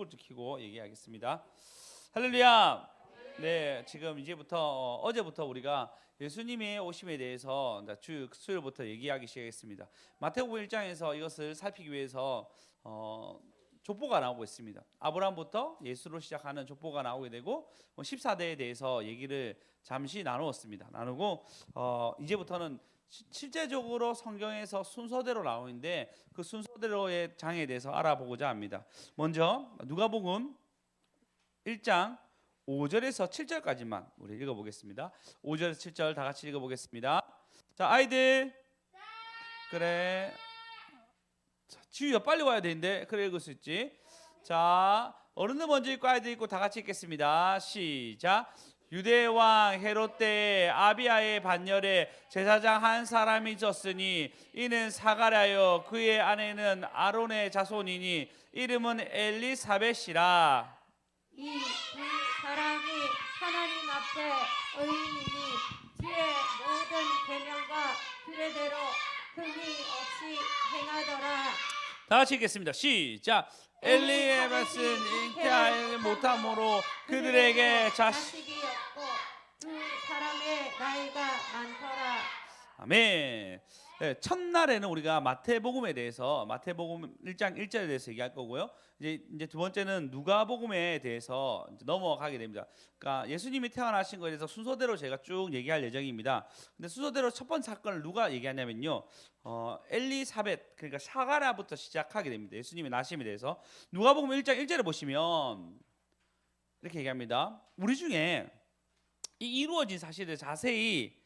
불을 좀 켜고 얘기하겠습니다. 할렐루야. 네, 지금 이제부터 어제부터 우리가 예수님의 오심에 대해서 수요일부터 얘기하기 시작했습니다. 마태복음 1장에서 이것을 살피기 위해서 족보가 나오고 있습니다. 아브라함부터 예수로 시작하는 족보가 나오게 되고 14대에 대해서 얘기를 잠시 나누었습니다. 나누고 이제부터는 실제적으로 성경에서 순서대로 나오는데 그 순서대로의 장에 대해서 알아보고자 합니다. 먼저 누가복음 1장 5절에서 7절까지만 우리 읽어보겠습니다. 5절에서 7절 다 같이 읽어보겠습니다. 자, 아이들 그래 지우야 빨리 와야 되는데 그래 읽을 수 있지. 자, 어른들 먼저 읽고 아이들 읽고 다 같이 읽겠습니다. 시작. 유대 왕 헤롯 때에 아비야의 반열에 제사장 한 사람이 있었으니 이는 사가랴요 그의 아내는 아론의 자손이니 이름은 엘리사벳이라. 이 두 사람이 하나님 앞에 의인이니 주의 모든 계명과 규례대로 흠이 없이 행하더라. 다 같이 읽겠습니다. 시작. 엘리에벳은 잉태하지 못함으로 그들에게 자식이 없고 두 사람의 나이가 많더라. 아멘. 네, 첫날에는 우리가 마태복음에 대해서 마태복음 1장 1절에 대해서 얘기할 거고요. 이제 두 번째는 누가복음에 대해서 이제 넘어가게 됩니다. 그러니까 예수님이 태어나신 거에 대해서 순서대로 제가 쭉 얘기할 예정입니다. 근데 순서대로 첫 번째 사건을 누가 얘기하냐면요. 엘리사벳 그러니까 사가랴부터 시작하게 됩니다. 예수님의 나심에 대해서 누가복음 1장 1절에 보시면 이렇게 얘기합니다. 우리 중에 이 이루어진 사실을 자세히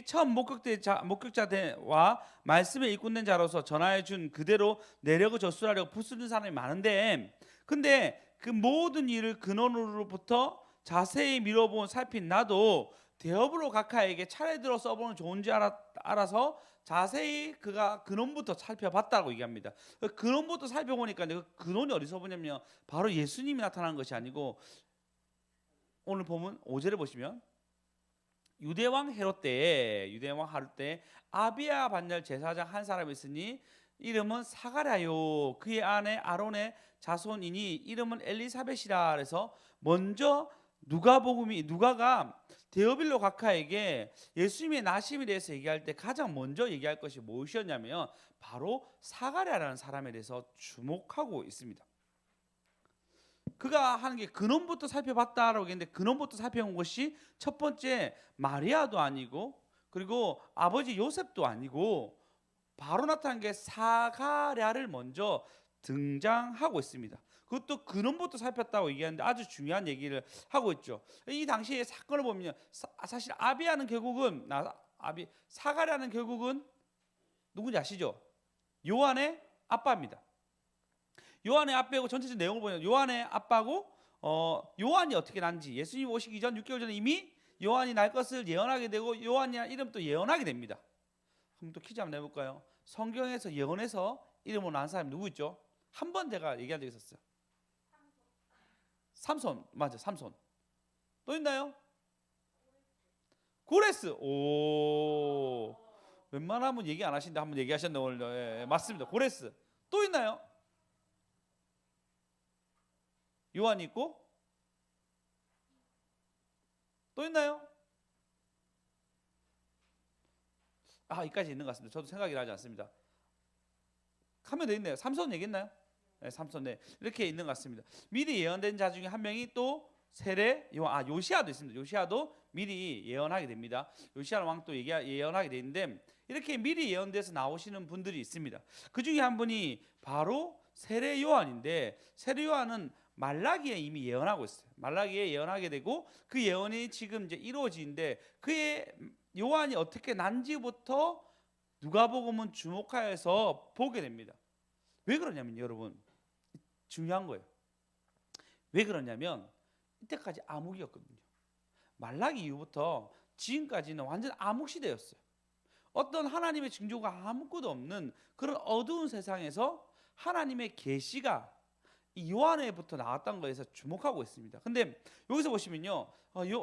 처음 목격자와 말씀에 이끌는 자로서 전하여 준 그대로 내려고 저술하려고 부수는 사람이 많은데 근데 그 모든 일을 근원으로부터 자세히 미뤄본 살핀 나도 데어블로 각하에게 차례대로 써보는 좋은지 알아서 자세히 그가 근원부터 살펴봤다고 얘기합니다. 근원부터 살펴보니까 그 근원이 어디서 보냐면 바로 예수님이 나타난 것이 아니고 오늘 보면 5절에 보시면 유대왕 헤롯 때에 아비야 반열 제사장 한 사람이 있으니 이름은 사가랴요 그의 아내 아론의 자손이니 이름은 엘리사벳이라. 그래서 먼저 누가가 데오빌로 각하에게 예수님의 나심에 대해서 얘기할 때 가장 먼저 얘기할 것이 무엇이었냐면 바로 사가랴라는 사람에 대해서 주목하고 있습니다. 그가 하는 게 근원부터 살펴봤다라고 했는데 근원부터 살펴본 것이 첫 번째 마리아도 아니고 그리고 아버지 요셉도 아니고 바로 나타난 게 사가랴를 먼저 등장하고 있습니다. 그것도 근원부터 살폈다고 얘기하는데 아주 중요한 얘기를 하고 있죠. 이 당시의 사건을 보면 사실 사가랴는 결국은 누군지 아시죠? 요한의 아빠입니다. 요한의 아빠고 전체적인 내용을 보면 요한의 아빠고 요한이 어떻게 난지 예수님 오시기 전 6개월 전에 이미 요한이 날 것을 예언하게 되고 요한이라는 이름도 예언하게 됩니다. 그럼 또 퀴즈 한번 내볼까요? 성경에서 예언해서 이름으로 난 사람이 누구 있죠? 한 번 제가 얘기한 적이 있었어요. 삼손 맞아, 삼손. 또 있나요? 고레스. 오, 웬만하면 얘기 안 하시는데 한번 얘기하셨네 오늘. 예, 맞습니다. 고레스. 또 있나요? 요한이 있고 또 있나요? 여기까지 있는 것 같습니다. 저도 생각이 나지 않습니다. 하면 돼 있네요. 삼손 얘기했나요? 네, 삼손. 네, 이렇게 있는 것 같습니다. 미리 예언된 자 중에 한 명이 또 요시야도 있습니다. 요시야도 미리 예언하게 됩니다. 요시야 왕 또 예언하게 되는데 이렇게 미리 예언돼서 나오시는 분들이 있습니다. 그 중에 한 분이 바로 세례 요한인데 세례 요한은 말라기에 이미 예언하고 있어요. 말라기에 예언하게 되고 그 예언이 지금 이제 이루어지는데 그의 요한이 어떻게 난지부터 누가복음은 주목하여서 보게 됩니다. 왜 그러냐면 여러분 중요한 거예요. 왜 그러냐면 이때까지 암흑이었거든요. 말라기 이후부터 지금까지는 완전 암흑 시대였어요. 어떤 하나님의 징조가 아무것도 없는 그런 어두운 세상에서 하나님의 계시가 이 요한에부터 나왔던 거에서 주목하고 있습니다. 근데 여기서 보시면요,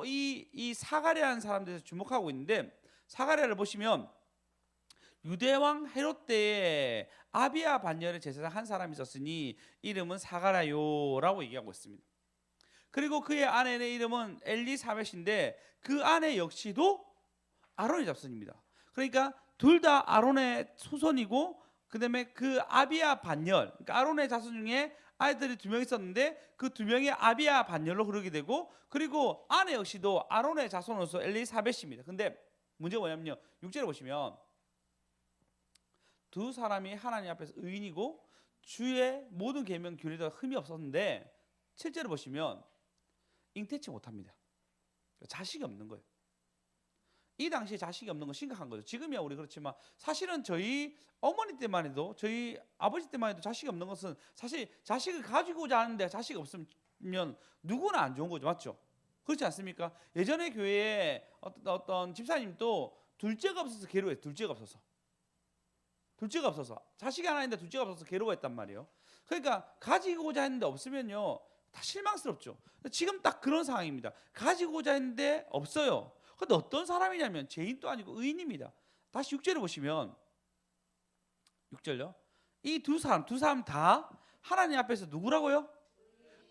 이 사가랴라는 사람들에서 주목하고 있는데 사가랴를 보시면 유대 왕 헤롯 때에 아비야 반열의 제사장 한 사람이 있었으니 이름은 사가랴요라고 얘기하고 있습니다. 그리고 그의 아내의 이름은 엘리사벳인데 그 아내 역시도 아론의 자손입니다. 그러니까 둘 다 아론의 후손이고 그다음에 그 아비야 반열, 그러니까 아론의 자손 중에 아이들이 2명 있었는데 그 2명이 아비야 반열로 흐르게 되고, 그리고 아내 역시도 아론의 자손으로서 엘리사벳입니다. 근데 문제가 뭐냐면요, 6절에 보시면 두 사람이 하나님 앞에서 의인이고 주의 모든 계명 규례가 흠이 없었는데 7절에 보시면 잉태치 못합니다. 자식이 없는 거예요. 이 당시에 자식이 없는 건 심각한 거죠. 지금이야 우리 그렇지만 사실은 저희 어머니 때만 해도, 저희 아버지 때만 해도 자식이 없는 것은 사실 자식을 가지고자 하는데 자식이 없으면 누구나 안 좋은 거죠. 맞죠? 그렇지 않습니까? 예전에 교회에 어떤 집사님도 둘째가 없어서 괴로워해요. 둘째가 없어서 자식이 하나 있는데 둘째가 없어서 괴로워했단 말이에요. 그러니까 가지고자 했는데 없으면요 다 실망스럽죠. 지금 딱 그런 상황입니다. 가지고자 했는데 없어요. 근데 어떤 사람이냐면 죄인도 아니고 의인입니다. 다시 6절을 보시면 6절요. 이 두 사람 다 하나님 앞에서 누구라고요?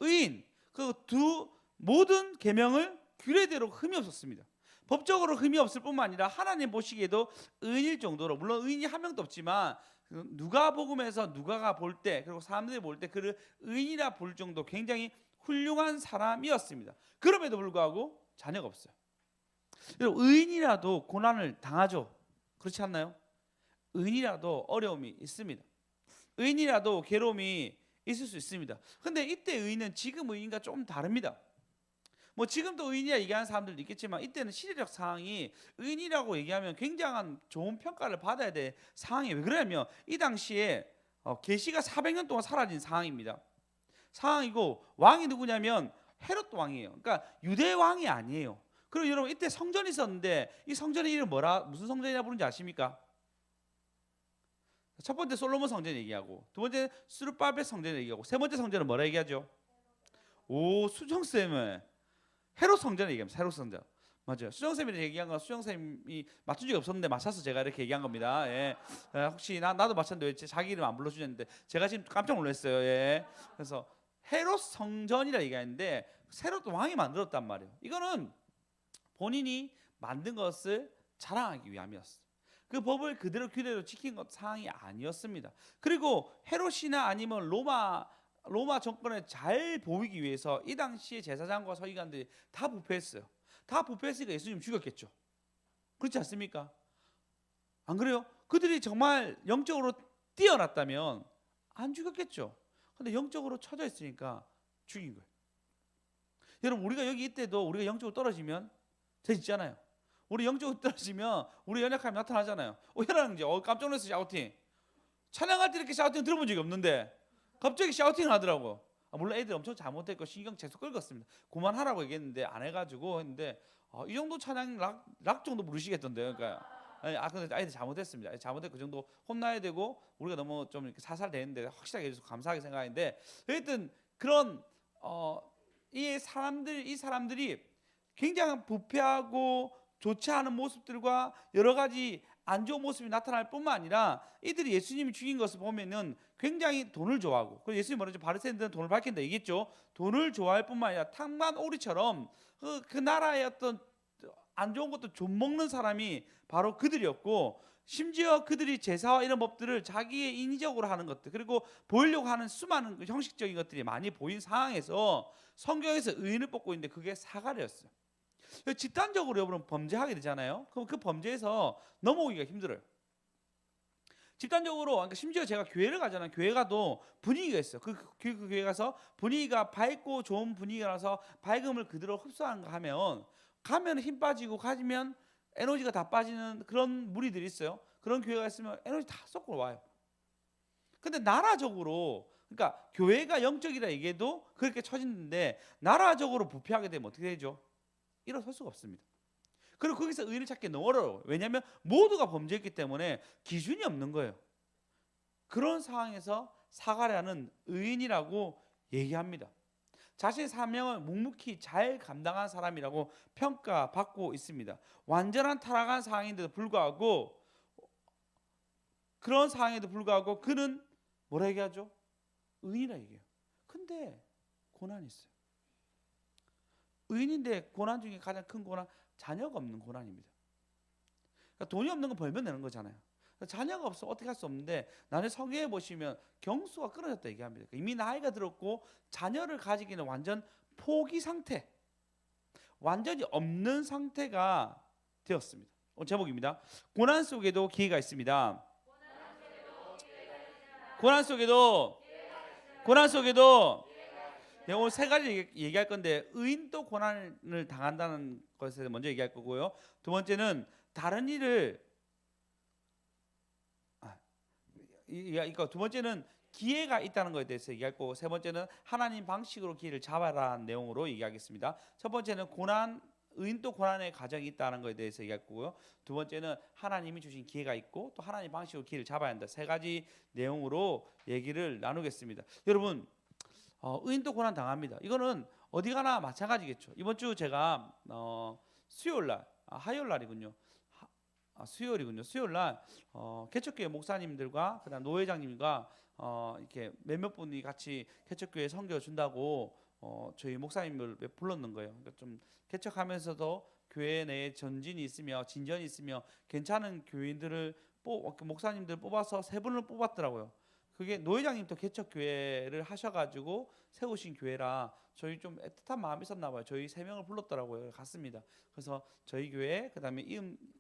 의인. 그 두 모든 계명을 규례대로 흠이 없었습니다. 법적으로 흠이 없을 뿐만 아니라 하나님 보시기에도 의인일 정도로, 물론 의인이 한 명도 없지만 누가복음에서 누가가 볼 때, 그리고 사람들이 볼 때 그를 의인이라 볼 정도 굉장히 훌륭한 사람이었습니다. 그럼에도 불구하고 자녀가 없어요. 여러분, 의인이라도 고난을 당하죠. 그렇지 않나요? 의인이라도 어려움이 있습니다. 의인이라도 괴로움이 있을 수 있습니다. 근데 이때 의인은 지금 의인과 좀 다릅니다. 뭐 지금도 의인이라 얘기하는 사람들도 있겠지만 이때는 시대적 상황이 의인이라고 얘기하면 굉장한 좋은 평가를 받아야 될 상황이, 왜 그러냐면 이 당시에 계시가 400년 동안 사라진 상황이고 왕이 누구냐면 헤롯 왕이에요. 그러니까 유대 왕이 아니에요. 그리고 여러분 이때 성전이 있었는데 이 성전의 이름 무슨 성전이라 부르는지 아십니까? 첫 번째 솔로몬 성전 얘기하고, 두 번째 스룹바벨 성전 얘기하고, 세 번째 성전은 뭐라 얘기하죠? 오, 수정쌤은 헤롯 성전 얘기합니다. 헤롯 성전. 맞아요. 수정쌤이 얘기한 건 수정쌤이 맞춘 적이 없었는데 맞춰서 제가 이렇게 얘기한 겁니다. 예. 혹시 나도 맞췄는데 왜 자기 이름 안 불러주셨는데 제가 지금 깜짝 놀랐어요. 예. 그래서 헤롯 성전이라 얘기하는데 헤롯 왕이 만들었단 말이에요. 이거는 본인이 만든 것을 자랑하기 위함이었어요. 그 법을 그대로 규례로 지킨 것 상황이 아니었습니다. 그리고 헤롯이나 아니면 로마 정권에 잘 보이기 위해서 이 당시에 제사장과 서기관들이 다 부패했어요. 다 부패했으니까 예수님 죽였겠죠. 그렇지 않습니까? 안 그래요? 그들이 정말 영적으로 뛰어났다면 안 죽였겠죠. 근데 영적으로 처져 있으니까 죽인 거예요. 여러분, 우리가 여기 이때도 우리가 영적으로 떨어지면 되잖아요. 우리 영적으로 떨어지면 우리 연약함이 나타나잖아요. 현아는 이제 깜짝 놀라서 샤우팅. 찬양할 때 이렇게 샤우팅 들어본 적이 없는데 갑자기 샤우팅을 하더라고. 물론 애들 엄청 잘못했고 신경 계속 끌었습니다. 그만하라고 얘기했는데 안 해가지고 했는데 이 정도 찬양 락 정도 부르시겠던데요. 그러니까 근데 아이들 잘못했습니다. 잘못했고 그 정도 혼나야 되고 우리가 너무 좀 이렇게 사살되는데 확실하게 해줘서 감사하게 생각하는데, 하여튼 그런 이 사람들이 굉장히 부패하고 좋지 않은 모습들과 여러 가지 안 좋은 모습이 나타날 뿐만 아니라 이들이 예수님이 죽인 것을 보면은 굉장히 돈을 좋아하고, 그래서 예수님 뭐라죠? 바리새인들은 돈을 밝힌다 얘기했죠. 돈을 좋아할 뿐만 아니라 탕만 오리처럼 그 나라의 어떤 안 좋은 것도 좀 먹는 사람이 바로 그들이었고, 심지어 그들이 제사와 이런 법들을 자기의 인위적으로 하는 것들, 그리고 보이려고 하는 수많은 형식적인 것들이 많이 보인 상황에서 성경에서 의인을 뽑고 있는데 그게 사가랴였어요. 집단적으로 여러분 범죄하게 되잖아요. 그럼 그 범죄에서 넘어오기가 힘들어요. 집단적으로, 그러니까 심지어 제가 교회를 가잖아요. 교회 가도 분위기가 있어요. 그 교회 가서 분위기가 밝고 좋은 분위기라서 밝음을 그대로 흡수하는가 하면 가면 힘 빠지고 가지면 에너지가 다 빠지는 그런 무리들이 있어요. 그런 교회가 있으면 에너지 다 쏟고 와요. 근데 나라적으로, 그러니까 교회가 영적이라 얘기해도 그렇게 처진는데 나라적으로 부패하게 되면 어떻게 되죠? 일어설 수가 없습니다. 그리고 거기서 의를 찾기 너무 어려워요. 왜냐하면 모두가 범죄했기 때문에 기준이 없는 거예요. 그런 상황에서 사가랴는 의인이라고 얘기합니다. 자신의 사명을 묵묵히 잘 감당한 사람이라고 평가받고 있습니다. 완전한 타락한 상황인데도 불구하고 그런 상황에도 불구하고 그는 뭐라 얘기하죠? 의인이라 얘기해요. 근데 고난이 있어요. 의인인데 고난 중에 가장 큰 고난, 자녀가 없는 고난입니다. 그러니까 돈이 없는 건 벌면 되는 거잖아요. 자녀가 없어 어떻게 할 수 없는데, 나중에 성경에 보시면 경수가 끊어졌다 얘기합니다. 그러니까 이미 나이가 들었고 자녀를 가지기는 완전 포기 상태, 완전히 없는 상태가 되었습니다. 제목입니다. 고난 속에도 기회가 있습니다. 고난 속에도 네, 오늘 세 가지 얘기할 건데, 의인도 고난을 당한다는 것에 먼저 얘기할 거고요. 두 번째는 다른 일을 두 번째는 기회가 있다는 것에 대해서 얘기할 거고, 세 번째는 하나님 방식으로 기회를 잡아라는 내용으로 얘기하겠습니다. 첫 번째는 의인도 고난의 과정이 있다는 것에 대해서 얘기할 거고요. 두 번째는 하나님이 주신 기회가 있고 또 하나님 방식으로 기회를 잡아야 한다. 세 가지 내용으로 얘기를 나누겠습니다. 여러분, 의인도 고난 당합니다. 이거는 어디 가나 마찬가지겠죠. 이번 주 제가 수요일날, 화요일날이군요. 수요일날 개척교회 목사님들과 그다음 노회장님과 이렇게 몇몇 분이 같이 개척교회 선교 준다고 저희 목사님을 불렀는 거예요. 그러니까 좀 개척하면서도 교회 내에 전진이 있으며 진전이 있으며 괜찮은 교인들을 목사님들 뽑아서 세 분을 뽑았더라고요. 그게 노회장님도 개척교회를 하셔가지고 세우신 교회라 저희 좀 애틋한 마음이 있었나 봐요. 저희 세 명을 불렀더라고요. 갔습니다. 그래서 저희 교회, 그다음에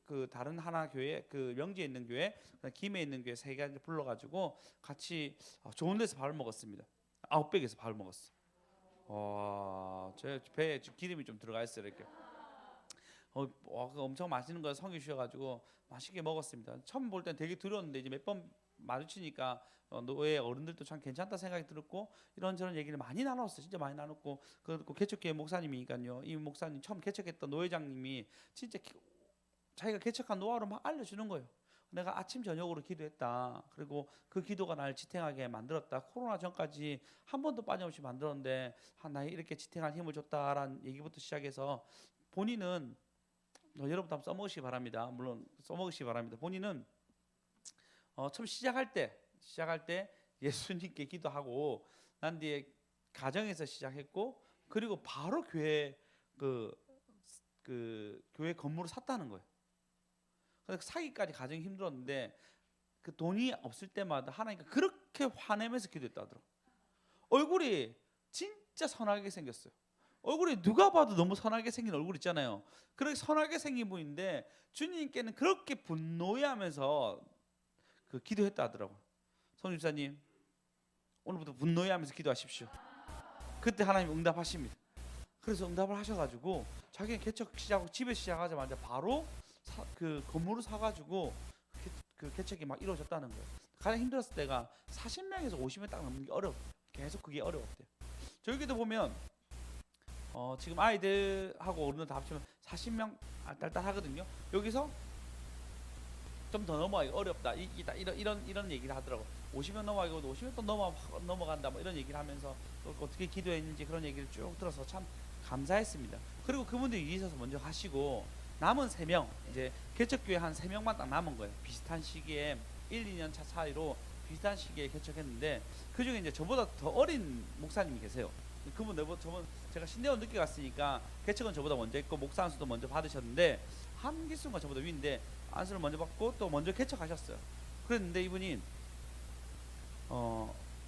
그 다른 하나 교회, 그 명지에 있는 교회, 김해 있는 교회 세 가지 불러가지고 같이 좋은 데서 밥을 먹었습니다. 아웃백에서 밥을 먹었어. 제 배에 기름이 좀 들어가 있어요. 이렇게. 엄청 맛있는 거 성기 주셔가지고 맛있게 먹었습니다. 처음 볼 땐 되게 두려웠는데 이제 몇 번 마주치니까 노예 어른들도 참 괜찮다 생각이 들었고, 이런저런 얘기를 많이 나눴어요. 진짜 많이 나눴고, 그 개척교회 목사님이니까요. 이 목사님 처음 개척했던 노회장님이 진짜 자기가 개척한 노하우를 막 알려주는 거예요. 내가 아침 저녁으로 기도했다. 그리고 그 기도가 나를 지탱하게 만들었다. 코로나 전까지 한 번도 빠짐없이 만들었는데 나에 이렇게 지탱할 힘을 줬다라는 얘기부터 시작해서, 본인은 여러분도 한번 써먹으시기 바랍니다. 물론 써먹으시기 바랍니다. 본인은 처음 시작할 때 예수님께 기도하고 난 뒤에 가정에서 시작했고, 그리고 바로 교회 교회 건물을 샀다는 거예요. 그래서 사기까지 가정이 힘들었는데 그 돈이 없을 때마다 하나님께 그렇게 화내면서 기도했다 하더라고요. 얼굴이 진짜 선하게 생겼어요. 얼굴이 누가 봐도 너무 선하게 생긴 얼굴 있잖아요. 그렇게 선하게 생긴 분인데 주님께는 그렇게 분노해하면서 기도했다 하더라고요. 성집사님, 오늘부터 분노해하면서 기도하십시오. 그때 하나님 응답하십니다. 그래서 응답을 하셔가지고 자기는 개척 시작하고 집에 시작하자마자 바로 그 건물을 사가지고 그 개척이 막 이루어졌다는 거예요. 가장 힘들었을 때가 40명에서 50명 딱 넘는 게 어려워. 계속 그게 어려웠대요. 저기도 보면 지금 아이들하고 어른들 다 합치면 40명 딸딸 하거든요. 여기서 좀 더 넘어가기 어렵다. 이런 얘기를 하더라고. 50명 넘어가고 50명 또 넘어간다. 뭐 이런 얘기를 하면서 또 어떻게 기도했는지 그런 얘기를 쭉 들어서 참 감사했습니다. 그리고 그분들이 이기셔서 먼저 가시고 남은 3명, 이제 개척교회 한 3명만 딱 남은 거예요. 비슷한 시기에 1, 2년 차 차이로 비슷한 시기에 개척했는데, 그 중에 이제 저보다 더 어린 목사님이 계세요. 그분 제가 신대원 늦게 갔으니까 개척은 저보다 먼저 했고 목사 안수도 먼저 받으셨는데, 한기수가 저보다 위인데 안수를 먼저 받고 또 먼저 개척하셨어요. 그랬는데 이분이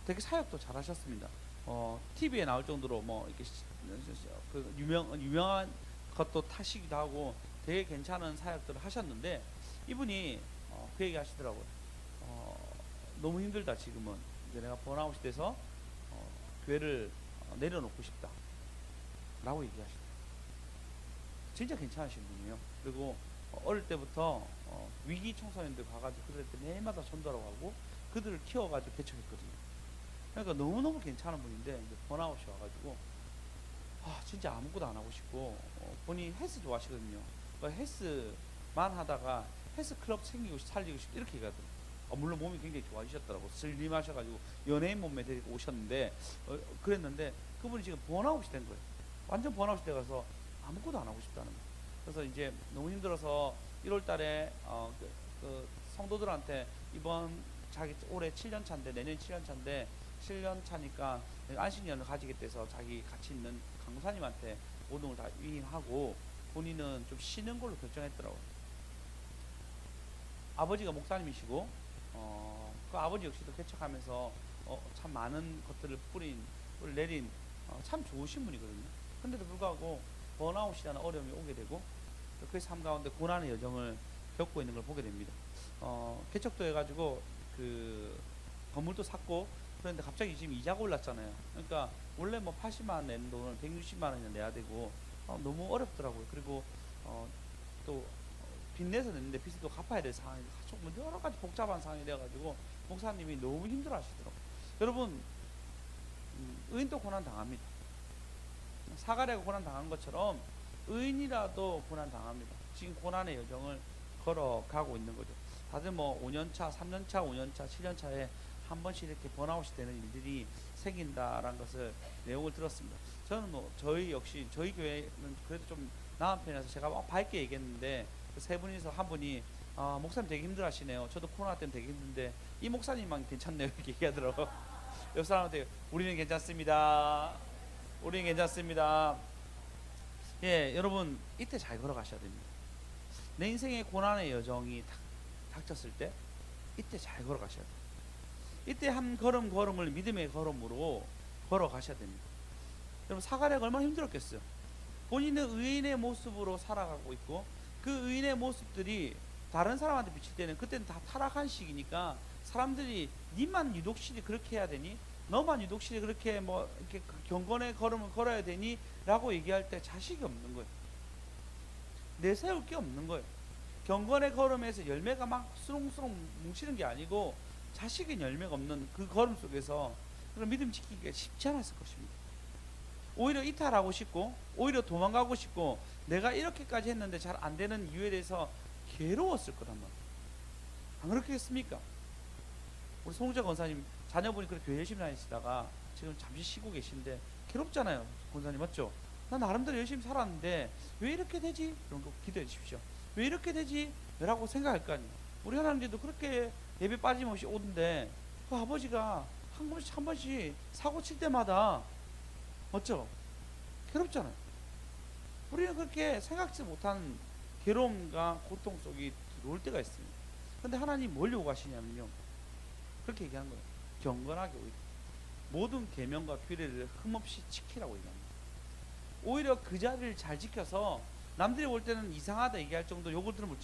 되게 사역도 잘하셨습니다. TV에 나올 정도로 뭐 이렇게 그 유명한 것도 타시기도 하고 되게 괜찮은 사역들을 하셨는데, 이분이 그 얘기 하시더라고요. 너무 힘들다 지금은. 이제 내가 번아웃이 돼서 교회를 내려놓고 싶다 라고 얘기하시더라고요. 진짜 괜찮으신 분이에요. 그리고 어릴 때부터 위기 청소년들 가가지고 그들한테 매일마다 전도하러 가고 그들을 키워가지고 개척했거든요. 그러니까 너무너무 괜찮은 분인데 이제 번아웃이 와가지고 진짜 아무것도 안 하고 싶고, 본인이 헬스 좋아하시거든요. 헬스만 하다가 헬스클럽 챙기고 살리고 싶 이렇게 얘기하더라고요. 물론 몸이 굉장히 좋아지셨더라고. 슬림하셔가지고 연예인 몸매 데리고 오셨는데 그랬는데 그분이 지금 번아웃이 된 거예요. 완전 번아웃이 돼가서 아무것도 안 하고 싶다는 거예요. 그래서 이제 너무 힘들어서 1월 달에 그 성도들한테 이번 자기 올해 7년 차인데 내년 7년 차인데 7년 차니까 안식년을 가지게 돼서 자기 같이 있는 강사님한테 모든 걸 다 위임하고 본인은 좀 쉬는 걸로 결정했더라고요. 아버지가 목사님이시고 그 아버지 역시도 개척하면서 참 많은 것들을 내린 참 좋으신 분이거든요. 근데도 불구하고 번아웃이라는 어려움이 오게 되고 그 삶 가운데 고난의 여정을 겪고 있는 걸 보게 됩니다. 개척도 해가지고 그 건물도 샀고 그런데 갑자기 지금 이자가 올랐잖아요. 그러니까 원래 뭐 80만 원 내는 돈을 160만 원이나 내야 되고 너무 어렵더라고요. 그리고 또 빚내서 냈는데 빚을 또 갚아야 될 상황이 뭐 여러 가지 복잡한 상황이 되어가지고 목사님이 너무 힘들어하시더라고요. 여러분 의인도 고난 당합니다. 사가랴가 고난 당한 것처럼 의인이라도 고난 당합니다. 지금 고난의 여정을 걸어가고 있는 거죠. 다들 뭐 5년차, 3년차, 5년차, 7년차에 한 번씩 이렇게 번아웃이 되는 일들이 생긴다라는 것을 내용을 들었습니다. 저는 뭐 저희 교회는 그래도 좀 나은 편이라서 제가 막 밝게 얘기했는데 그 세 분이서 한 분이 목사님 되게 힘들어하시네요. 저도 코로나 때문에 되게 힘든데 이 목사님만 괜찮네요 이렇게 얘기하더라고요. 옆 사람한테 우리는 괜찮습니다. 우리는 괜찮습니다. 예, 여러분 이때 잘 걸어가셔야 됩니다. 내 인생의 고난의 여정이 닥쳤을 때 이때 잘 걸어가셔야 돼요. 이때 한 걸음을 믿음의 걸음으로 걸어가셔야 됩니다. 여러분 사가랴가 얼마나 힘들었겠어요. 본인은 의인의 모습으로 살아가고 있고 그 의인의 모습들이 다른 사람한테 비칠 때는 그때는 다 타락한 시기니까 사람들이 니만 유독실이 그렇게 해야 되니? 너만 유독실이 그렇게 뭐 이렇게 경건의 걸음을 걸어야 되니? 라고 얘기할 때 자식이 없는 거예요. 내세울 게 없는 거예요. 경건의 걸음에서 열매가 막 수렁수렁 뭉치는 게 아니고 자식인 열매가 없는 그 걸음 속에서 그런 믿음 지키기가 쉽지 않았을 것입니다. 오히려 이탈하고 싶고 오히려 도망가고 싶고 내가 이렇게까지 했는데 잘 안 되는 이유에 대해서 괴로웠을 거란 말이에요. 안 그렇겠습니까? 우리 송우자 권사님 자녀분이 그렇게 교회 열심히 다니시다가 지금 잠시 쉬고 계신데 괴롭잖아요. 권사님 맞죠? 나 나름대로 열심히 살았는데 왜 이렇게 되지? 그런 거 기도해 주십시오. 왜 이렇게 되지? 라고 생각할 거 아니에요. 우리 하나님도 그렇게 예배 빠짐없이 오던데 그 아버지가 한 번씩 사고 칠 때마다 맞죠? 괴롭잖아요. 우리는 그렇게 생각지 못한 괴로움과 고통 속에 들어올 때가 있습니다. 근데 하나님 뭘 요구하시냐면요. 그렇게 얘기하는 거예요. 경건하게 오히려 모든 계명과 규례를 흠없이 지키라고 얘기합니다. 오히려 그 자리를 잘 지켜서 남들이 볼 때는 이상하다 얘기할 정도 요구들은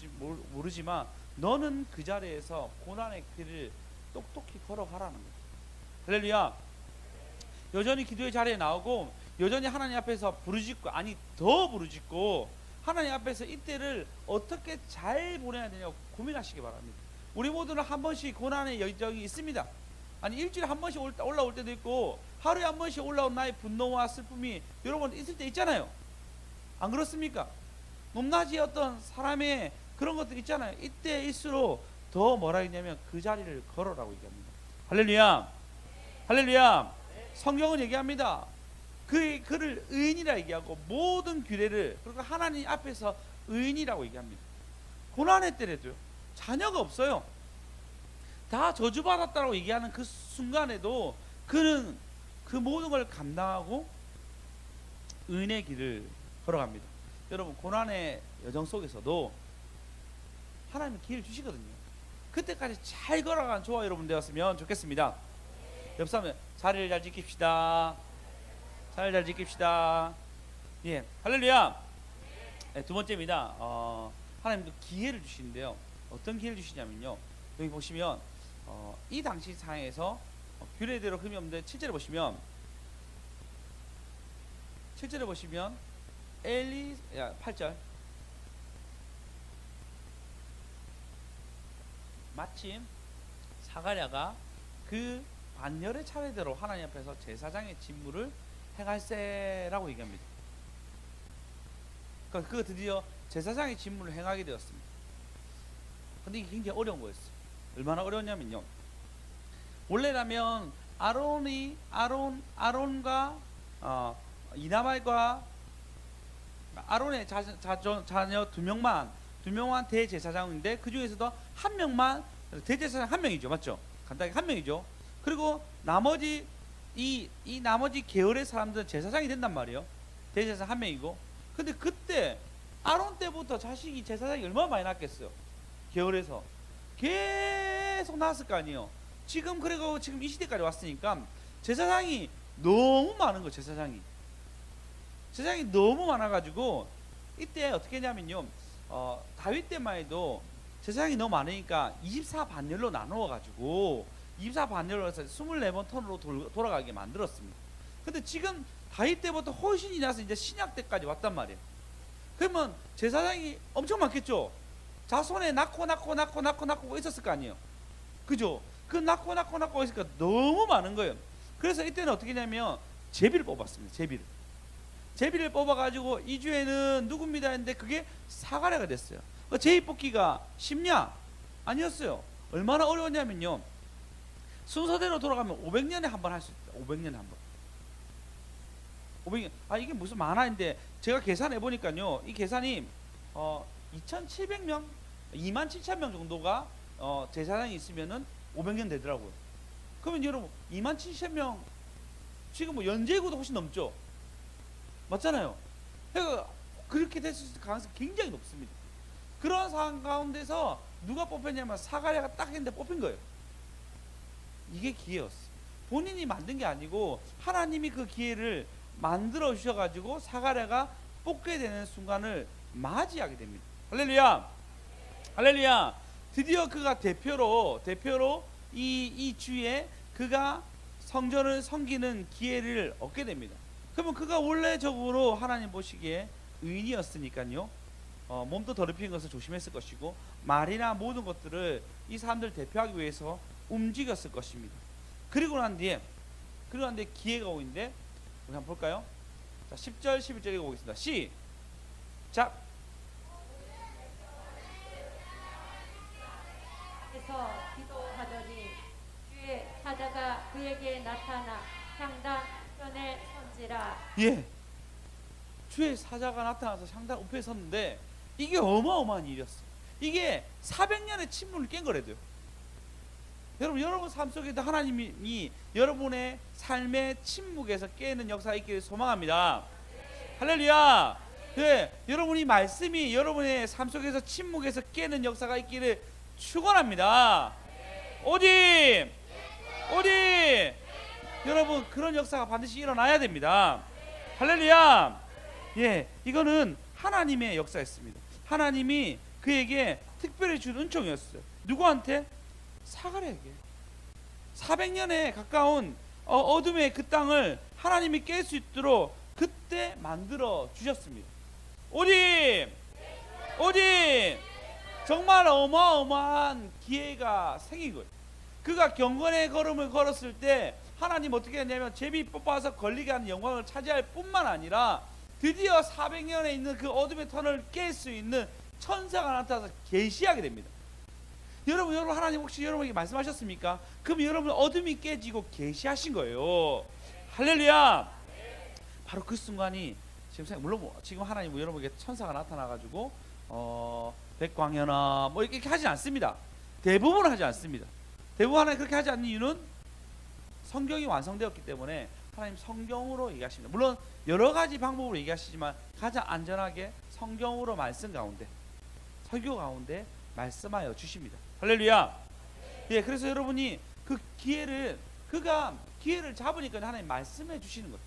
모르지만 너는 그 자리에서 고난의 길을 똑똑히 걸어가라는 거예요. 할렐루야. 여전히 기도의 자리에 나오고 여전히 하나님 앞에서 부르짖고 아니 더 부르짖고 하나님 앞에서 이때를 어떻게 잘 보내야 되냐고 고민하시기 바랍니다. 우리 모두는 한 번씩 고난의 여정이 있습니다. 아니 일주일에 한 번씩 올라올 때도 있고 하루에 한 번씩 올라온 나의 분노와 슬픔이 여러분 있을 때 있잖아요. 안 그렇습니까? 높낮이 어떤 사람의 그런 것들 있잖아요. 이때일수록 더 뭐라 했냐면 그 자리를 걸어라고 얘기합니다. 할렐루야. 할렐루야. 성경은 얘기합니다. 그를 의인이라 얘기하고 모든 규례를 그리고 하나님 앞에서 의인이라고 얘기합니다. 고난의 때라도요. 자녀가 없어요. 다 저주받았다고 얘기하는 그 순간에도 그는 그 모든 걸 감당하고 의인의 길을 걸어갑니다. 여러분 고난의 여정 속에서도 하나님은 기회를 주시거든요. 그때까지 잘 걸어간 저와 여러분 되었으면 좋겠습니다. 옆 사람 자리를 잘 지킵시다. 자리를 잘 지킵시다. 예, 할렐루야. 네, 두 번째입니다. 하나님도 기회를 주시는데요. 어떤 기회를 주시냐면요. 여기 보시면 이 당시 상황에서 규례대로 흠이 없는데 7절에 보시면 엘리 8절 마침 사가랴가 그 반열의 차례대로 하나님 앞에서 제사장의 직무를 행할세라고 얘기합니다. 그러니까 그가 드디어 제사장의 직무를 행하게 되었습니다. 근데 이게 굉장히 어려운 거였어요. 얼마나 어려웠냐면요. 원래라면 아론과 이나발과 아론의 자녀 두 명만 대제사장인데 그 중에서도 한 명만 대제사장 한 명이죠, 맞죠? 간단하게 한 명이죠. 그리고 나머지 이 나머지 계열의 사람들은 제사장이 된단 말이에요. 대제사장 한 명이고. 근데 그때 아론 때부터 자식이 제사장이 얼마나 많이 낳겠어요. 계열에서 계속 낳았을 거 아니에요. 지금 그리고 지금 이 시대까지 왔으니까 제사장이 너무 많은 거. 제사장이 너무 많아가지고 이때 어떻게 했냐면요, 다윗 때만 해도 제사장이 너무 많으니까 24반열로 나누어가지고 24반열로 해서 24번 턴으로 돌아가게 만들었습니다. 근데 지금 다윗 때부터 훨씬 지나서 이제 신약 때까지 왔단 말이에요. 그러면 제사장이 엄청 많겠죠. 자손에 낳고 있었을 거 아니에요. 그죠? 그 낳고 있으니까 너무 많은 거예요. 그래서 이때는 어떻게 했냐면 제비를 뽑았습니다. 제비를 뽑아가지고 이 주에는 누굽니다 했는데 그게 사가랴가 됐어요. 제비 뽑기가 쉽냐? 아니었어요. 얼마나 어려웠냐면요, 순서대로 돌아가면 500년에 한 번 할 수 있다. 500년에 한 번. 500년. 이게 무슨 만화인데 제가 계산해 보니까요, 이 계산이 2,700명, 27,000명 정도가 제사장이 있으면은 500년 되더라고요. 그러면 여러분 27,000명, 지금 뭐 연제구도 훨씬 넘죠. 맞잖아요. 그러니까 그렇게 됐을 가능성이 굉장히 높습니다. 그런 상황 가운데서 누가 뽑혔냐면 사가랴가 딱 했는데 뽑힌 거예요. 이게 기회였어. 본인이 만든 게 아니고 하나님이 그 기회를 만들어 주셔가지고 사가랴가 뽑게 되는 순간을 맞이하게 됩니다. 할렐루야, 할렐루야. 드디어 그가 대표로 이 주에 그가 성전을 섬기는 기회를 얻게 됩니다. 그러면 그가 원래적으로 하나님 보시기에 의인이었으니까요, 몸도 더럽히는 것을 조심했을 것이고 말이나 모든 것들을 이 사람들 대표하기 위해서 움직였을 것입니다. 그리고 난 뒤에 기회가 오는데 우리 한번 볼까요? 자, 10절 11절 읽어보겠습니다. 시작. 그래서 기도하더니 주의 사자가 그에게 나타나 향단 우편에 선지라. 예, 주의 사자가 나타나서 상당 우편에 섰는데 이게 어마어마한 일이었어요. 이게 400년의 침묵을 깬 거래도요. 여러분 삶 속에도 하나님이 여러분의 삶의 침묵에서 깨는 역사가 있기를 소망합니다. 할렐루야. 네, 여러분이 말씀이 여러분의 삶 속에서 침묵에서 깨는 역사가 있기를 축원합니다. 오직 여러분 그런 역사가 반드시 일어나야 됩니다. 할렐루야. 예, 이거는 하나님의 역사였습니다. 하나님이 그에게 특별히 준 은총이었어요. 누구한테? 사가랴에게. 400년에 가까운 어둠의 그 땅을 하나님이 깰 수 있도록 그때 만들어 주셨습니다. 오직 정말 어마어마한 기회가 생긴 거예요. 그가 경건의 걸음을 걸었을 때 하나님 어떻게 했냐면 제비 뽑아서 걸리게 하는 영광을 차지할 뿐만 아니라 드디어 400년에 있는 그 어둠의 턴을 깰 수 있는 천사가 나타나서 계시하게 됩니다. 여러분 하나님 혹시 여러분에게 말씀하셨습니까? 그럼 여러분 어둠이 깨지고 계시하신 거예요. 할렐루야. 바로 그 순간이 물론 지금 하나님 여러분에게 천사가 나타나가지고 백광현아 뭐 이렇게 하지 않습니다. 대부분 하지 않습니다. 대부분 하나님 그렇게 하지 않는 이유는 성경이 완성되었기 때문에 하나님 성경으로 얘기하십니다. 물론 여러 가지 방법으로 얘기하시지만 가장 안전하게 성경으로 말씀 가운데, 설교 가운데 말씀하여 주십니다. 할렐루야. 예, 그래서 여러분이 그가 기회를 잡으니까 하나님 말씀해 주시는 거예요.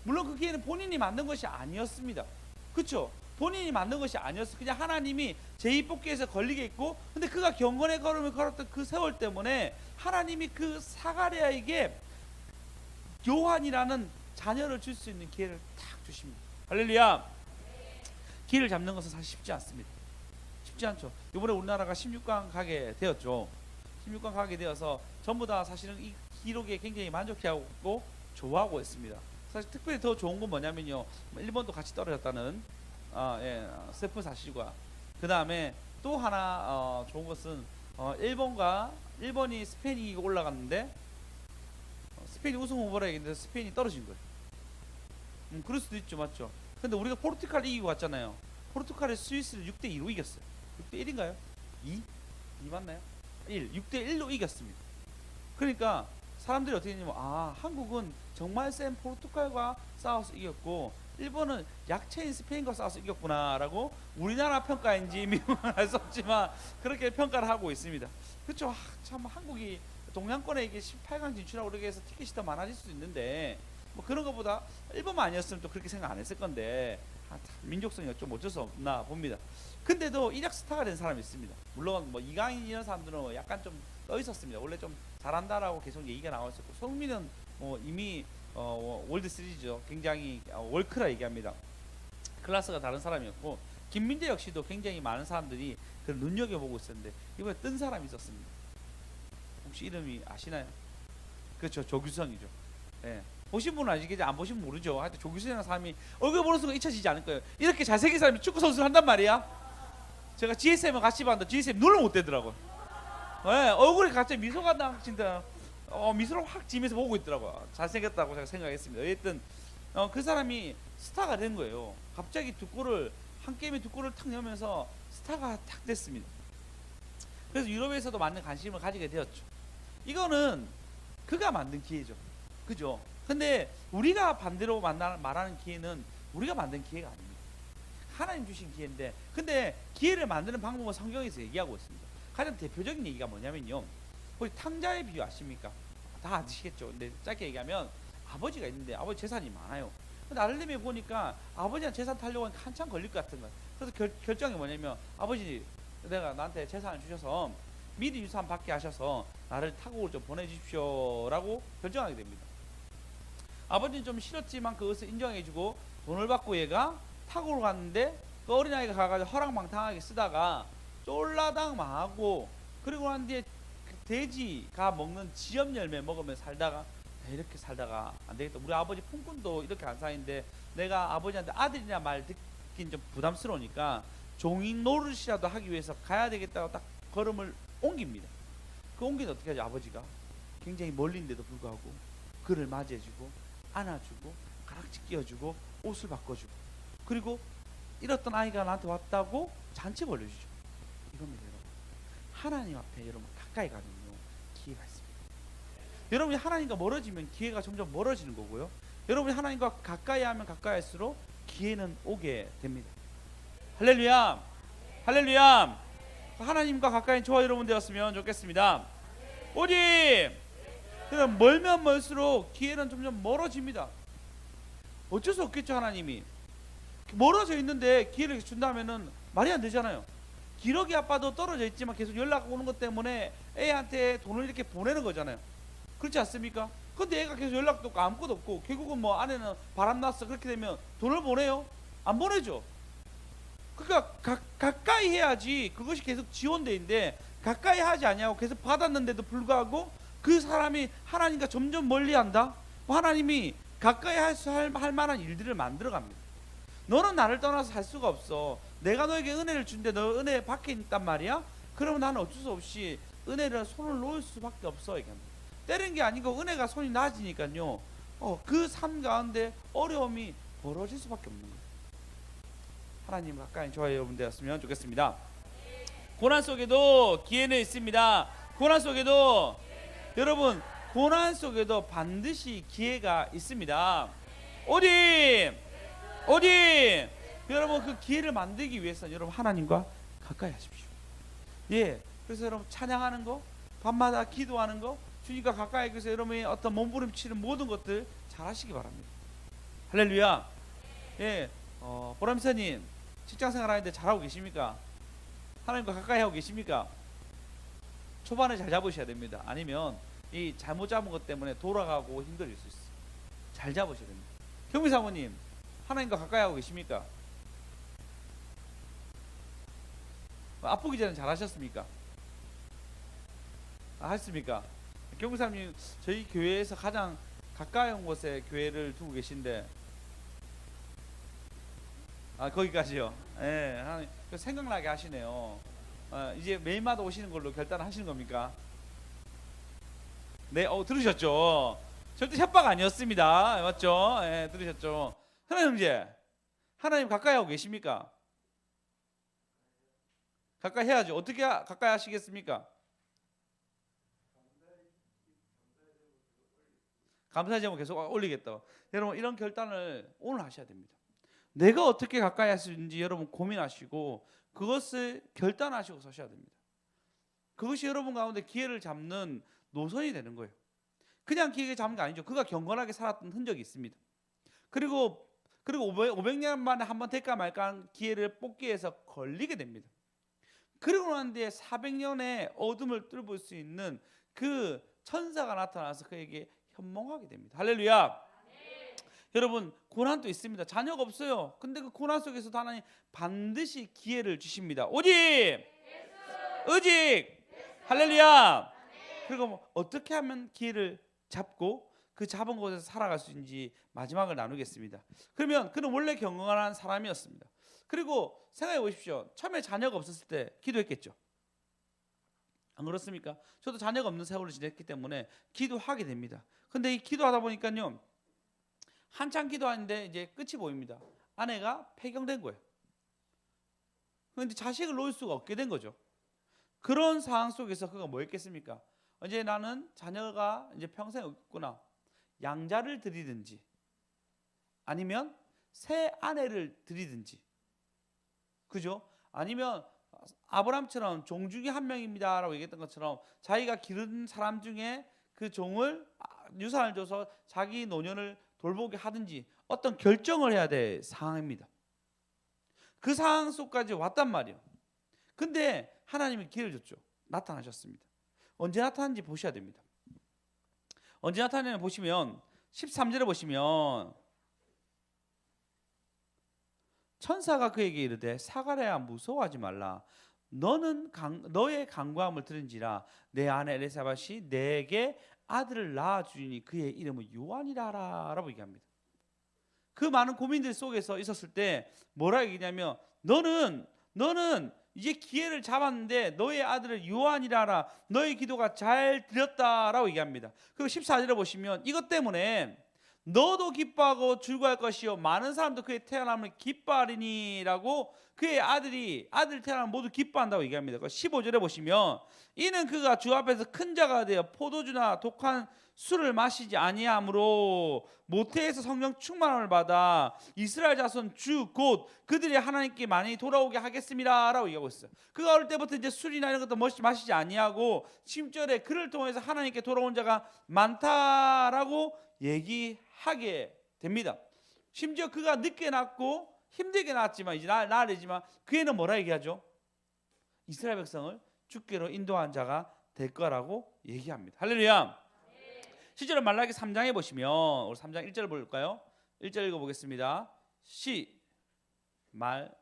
물론 그 기회는 본인이 만든 것이 아니었습니다. 그렇죠? 본인이 만든 것이 아니었어. 그냥 하나님이 제2뽑기에서 걸리게 했고, 근데 그가 경건의 걸음을 걸었던 그 세월 때문에 하나님이 그 사가랴에게 요한이라는 자녀를 줄 수 있는 기회를 탁 주십니다. 할렐루야. 기회를 잡는 것은 사실 쉽지 않습니다. 쉽지 않죠. 이번에 우리나라가 16강 가게 되었죠. 16강 가게 되어서 전부 다 사실은 이 기록에 굉장히 만족해하고 좋아하고 있습니다. 사실 특별히 더 좋은 건 뭐냐면요, 일본도 같이 떨어졌다는 슬픈 사실과, 그 다음에 또 하나 좋은 것은 일본이 스페인이 이기고 올라갔는데 스페인이 우승 후보라 얘기했는데 스페인이 떨어진 거예요. 그럴 수도 있죠, 맞죠? 근데 우리가 포르투갈 이기고 왔잖아요. 포르투갈이 스위스를 6대2로 이겼어요. 6대1인가요? 2 맞나요? 6대 1로 이겼습니다. 그러니까 사람들이 어떻게 했냐면 한국은 정말 센 포르투갈과 싸워서 이겼고 일본은 약체인 스페인과 싸워서 이겼구나라고 우리나라 평가인지 미국은 알 수 없지만 그렇게 평가를 하고 있습니다. 그렇죠. 참 한국이 동양권에 이게 18강 진출하고 그렇게 해서 티켓이 더 많아질 수도 있는데 뭐 그런 것보다 일본만 아니었으면 또 그렇게 생각 안 했을 건데 참 민족성이 좀 어쩔 수 없나 봅니다. 근데도 이적 스타가 된 사람이 있습니다. 물론 뭐 이강인 이런 사람들은 약간 좀 떠 있었습니다. 원래 좀 잘한다라고 계속 얘기가 나왔었고 손흥민은 이미 월드 시리즈죠. 굉장히 월크라 얘기합니다. 클래스가 다른 사람이었고 김민재 역시도 굉장히 많은 사람들이 그를 눈여겨보고 있었는데 이번에 뜬 사람이 있었습니다. 혹시 이름이 아시나요? 그렇죠. 조규성이죠. 예. 보신 분은 아시겠지 안 보신 분 모르죠. 하여튼 조규성이라는 사람이 얼굴 보는 순간 잊혀지지 않을 거예요. 이렇게 잘생긴 사람이 축구 선수를 한단 말이야. 제가 GSM을 같이 봤는데 GSM 눈을 못 떼더라고요. 네, 얼굴에 갑자기 미소가 나 진짜 미소를 확 지면서 보고 있더라고요. 잘생겼다고 제가 생각했습니다. 어쨌든 그 사람이 스타가 된 거예요. 갑자기 한 게임에 두 골을 탁 넣으면서 스타가 탁 됐습니다. 그래서 유럽에서도 많은 관심을 가지게 되었죠. 이거는 그가 만든 기회죠. 그죠? 근데 우리가 반대로 말하는 기회는 우리가 만든 기회가 아닙니다. 하나님 주신 기회인데 근데 기회를 만드는 방법은 성경에서 얘기하고 있습니다. 가장 대표적인 얘기가 뭐냐면요. 혹시 탕자의 비유 아십니까? 다 아시겠죠. 근데 짧게 얘기하면 아버지가 있는데 아버지 재산이 많아요. 근데 아들내미 보니까 아버지한테 재산 타려고 하니까 한참 걸릴 것 같은 거예요. 그래서 결정이 뭐냐면 아버지 내가 나한테 재산을 주셔서 미리 유산 받게 하셔서 나를 타국을 좀 보내주십시오 라고 결정하게 됩니다. 아버지는 좀 싫었지만 그것을 인정해주고 돈을 받고 얘가 타국을 갔는데 그 어린아이가 가가지고 허랑방탕하게 쓰다가 쫄라당 망하고 그리고 난 뒤에 그 돼지가 먹는 지엽 열매 먹으면 살다가 이렇게 살다가 안 되겠다. 우리 아버지 품꾼도 이렇게 안 사는데 내가 아버지한테 아들이냐 말 듣긴 좀 부담스러우니까 종인 노릇이라도 하기 위해서 가야 되겠다고 딱 걸음을 옮깁니다. 그 옮기는 어떻게 하죠? 아버지가 굉장히 멀리인데도 불구하고 그를 맞이해주고 안아주고 가락지 끼워주고 옷을 바꿔주고 그리고 이렇던 아이가 나한테 왔다고 잔치 벌려주죠. 이겁니다, 여러분. 하나님 앞에 여러분 가까이 가면요 기회가 있습니다. 여러분이 하나님과 멀어지면 기회가 점점 멀어지는 거고요. 여러분이 하나님과 가까이 하면 가까이 할수록 기회는 오게 됩니다. 할렐루야, 할렐루야. 하나님과 가까이 저와 여러분 되었으면 좋겠습니다. 오직 그럼 멀면 멀수록 기회는 점점 멀어집니다. 어쩔 수 없겠죠. 하나님이 멀어져 있는데 기회를 준다면은 말이 안 되잖아요. 기러기 아빠도 떨어져 있지만 계속 연락 오는 것 때문에 애한테 돈을 이렇게 보내는 거잖아요. 그렇지 않습니까? 근데 애가 계속 연락도 없고 아무것도 없고 결국은 뭐 아내는 바람났어 그렇게 되면 돈을 보내요? 안 보내죠. 그러니까 가까이 해야지 그것이 계속 지원되는데 가까이 하지 않냐고 계속 받았는데도 불구하고 그 사람이 하나님과 점점 멀리한다. 하나님이 가까이 할 만한 일들을 만들어 갑니다. 너는 나를 떠나서 살 수가 없어. 내가 너에게 은혜를 준데 너 은혜 밖에 있단 말이야? 그러면 나는 어쩔 수 없이 은혜를 손을 놓을 수밖에 없어. 얘기합니다. 때린 게 아니고 은혜가 손이 낮으니까요. 그 삶 가운데 어려움이 벌어질 수밖에 없는 거예요. 하나님 가까이 저와 여러분 되었으면 좋겠습니다. 고난 속에도 기회는 있습니다. 고난 속에도 여러분 고난 속에도 반드시 기회가 있습니다. 어디 여러분 그 기회를 만들기 위해서 여러분 하나님과 가까이 하십시오. 예, 그래서 여러분 찬양하는 거, 밤마다 기도하는 거, 주님과 가까이 해서 여러분이 어떤 몸부림치는 모든 것들 잘 하시기 바랍니다. 할렐루야. 예, 보람사님 직장생활 하는데 잘하고 계십니까? 하나님과 가까이 하고 계십니까? 초반에 잘 잡으셔야 됩니다. 아니면 이 잘못 잡은 것 때문에 돌아가고 힘들어질 수 있어요. 잘 잡으셔야 됩니다. 경비사모님 하나님과 가까이 하고 계십니까? 아프기 전에 잘 하셨습니까? 하셨습니까? 경비사님 저희 교회에서 가장 가까이 온 곳에 교회를 두고 계신데 거기까지요. 예, 하나님 생각나게 하시네요. 이제 매일마다 오시는 걸로 결단하시는 겁니까? 네, 들으셨죠? 절대 협박 아니었습니다. 맞죠? 예, 들으셨죠? 하나님 형제, 하나님 가까이 하고 계십니까? 가까이 해야죠. 어떻게 가까이 하시겠습니까? 감사 제목 계속 올리겠다. 여러분 이런 결단을 오늘 하셔야 됩니다. 내가 어떻게 가까이 할 수 있는지 여러분 고민하시고 그것을 결단하시고 서셔야 됩니다. 그것이 여러분 가운데 기회를 잡는 노선이 되는 거예요. 그냥 기회 잡는 게 아니죠. 그가 경건하게 살았던 흔적이 있습니다. 그리고 500년 만에 한번 될까 말까 한 기회를 뽑기 위해서 걸리게 됩니다. 그리고 난 뒤에 400년의 어둠을 뚫을 수 있는 그 천사가 나타나서 그에게 현몽하게 됩니다. 할렐루야. 여러분 고난도 있습니다. 자녀가 없어요. 근데 그 고난 속에서도 하나님 반드시 기회를 주십니다. 오직 할렐루야. 그리고 뭐 어떻게 하면 기회를 잡고 그 잡은 곳에서 살아갈 수 있는지 마지막을 나누겠습니다. 그러면 그는 원래 경건한 사람이었습니다. 그리고 생각해 보십시오. 처음에 자녀가 없었을 때 기도했겠죠. 안 그렇습니까? 저도 자녀가 없는 세월을 지냈기 때문에 기도하게 됩니다. 근데 이 기도하다 보니까요, 한참 기도하는데 이제 끝이 보입니다. 아내가 폐경된 거예요. 그런데 자식을 놓을 수가 없게 된 거죠. 그런 상황 속에서 그가 뭐 했겠습니까? 이제 나는 자녀가 이제 평생 없구나. 양자를 드리든지 아니면 새 아내를 드리든지, 그죠? 아니면 아브람처럼 종 중에 한 명입니다라고 얘기했던 것처럼 자기가 기른 사람 중에 그 종을 유산을 줘서 자기 노년을 돌보게 하든지 어떤 결정을 해야 될 상황입니다. 그 상황 속까지 왔단 말이에요. 근데 하나님이 기회를 줬죠. 나타나셨습니다. 언제 나타났는지 보셔야 됩니다. 언제 나타나냐 보시면 13절에 보시면 천사가 그에게 이르되 사가랴야 무서워하지 말라. 너는 너의 간구함을 들은지라 내 아내 엘리사벳이 내게 아들을 낳아주니 그의 이름은 요한이라 라고 얘기합니다. 그 많은 고민들 속에서 있었을 때 뭐라 얘기냐면 너는 이제 기회를 잡았는데 너의 아들을 요한이라라. 너의 기도가 잘 들렸다라고 얘기합니다. 그리고 14절에 보시면 이것 때문에 너도 기뻐하고 즐거워할 것이요 많은 사람도 그의 태어남을 기뻐하리니라고 그의 아들 태어나면 모두 기뻐한다고 얘기합니다. 15절에 보시면 이는 그가 주 앞에서 큰 자가 되어 포도주나 독한 술을 마시지 아니하므로 모태에서 성령 충만함을 받아 이스라엘 자손 주 곧 그들이 하나님께 많이 돌아오게 하겠습니다라고 얘기하고 있어요. 그가 어릴 때부터 이제 술이나 이런 것도 마시지 아니하고 10절에 그를 통해서 하나님께 돌아온 자가 많다라고 얘기하게 됩니다. 심지어 그가 늦게 낳고 힘들게 낳았지만 이제 나아지만 그 애는 뭐라 얘기하죠? 이스라엘 백성을 주께로 인도한 자가 될 거라고 얘기합니다. 할렐루야. 실제로 말라기 3장에 보시면 우리 3장 1절 볼까요? 1절 읽어보겠습니다. 말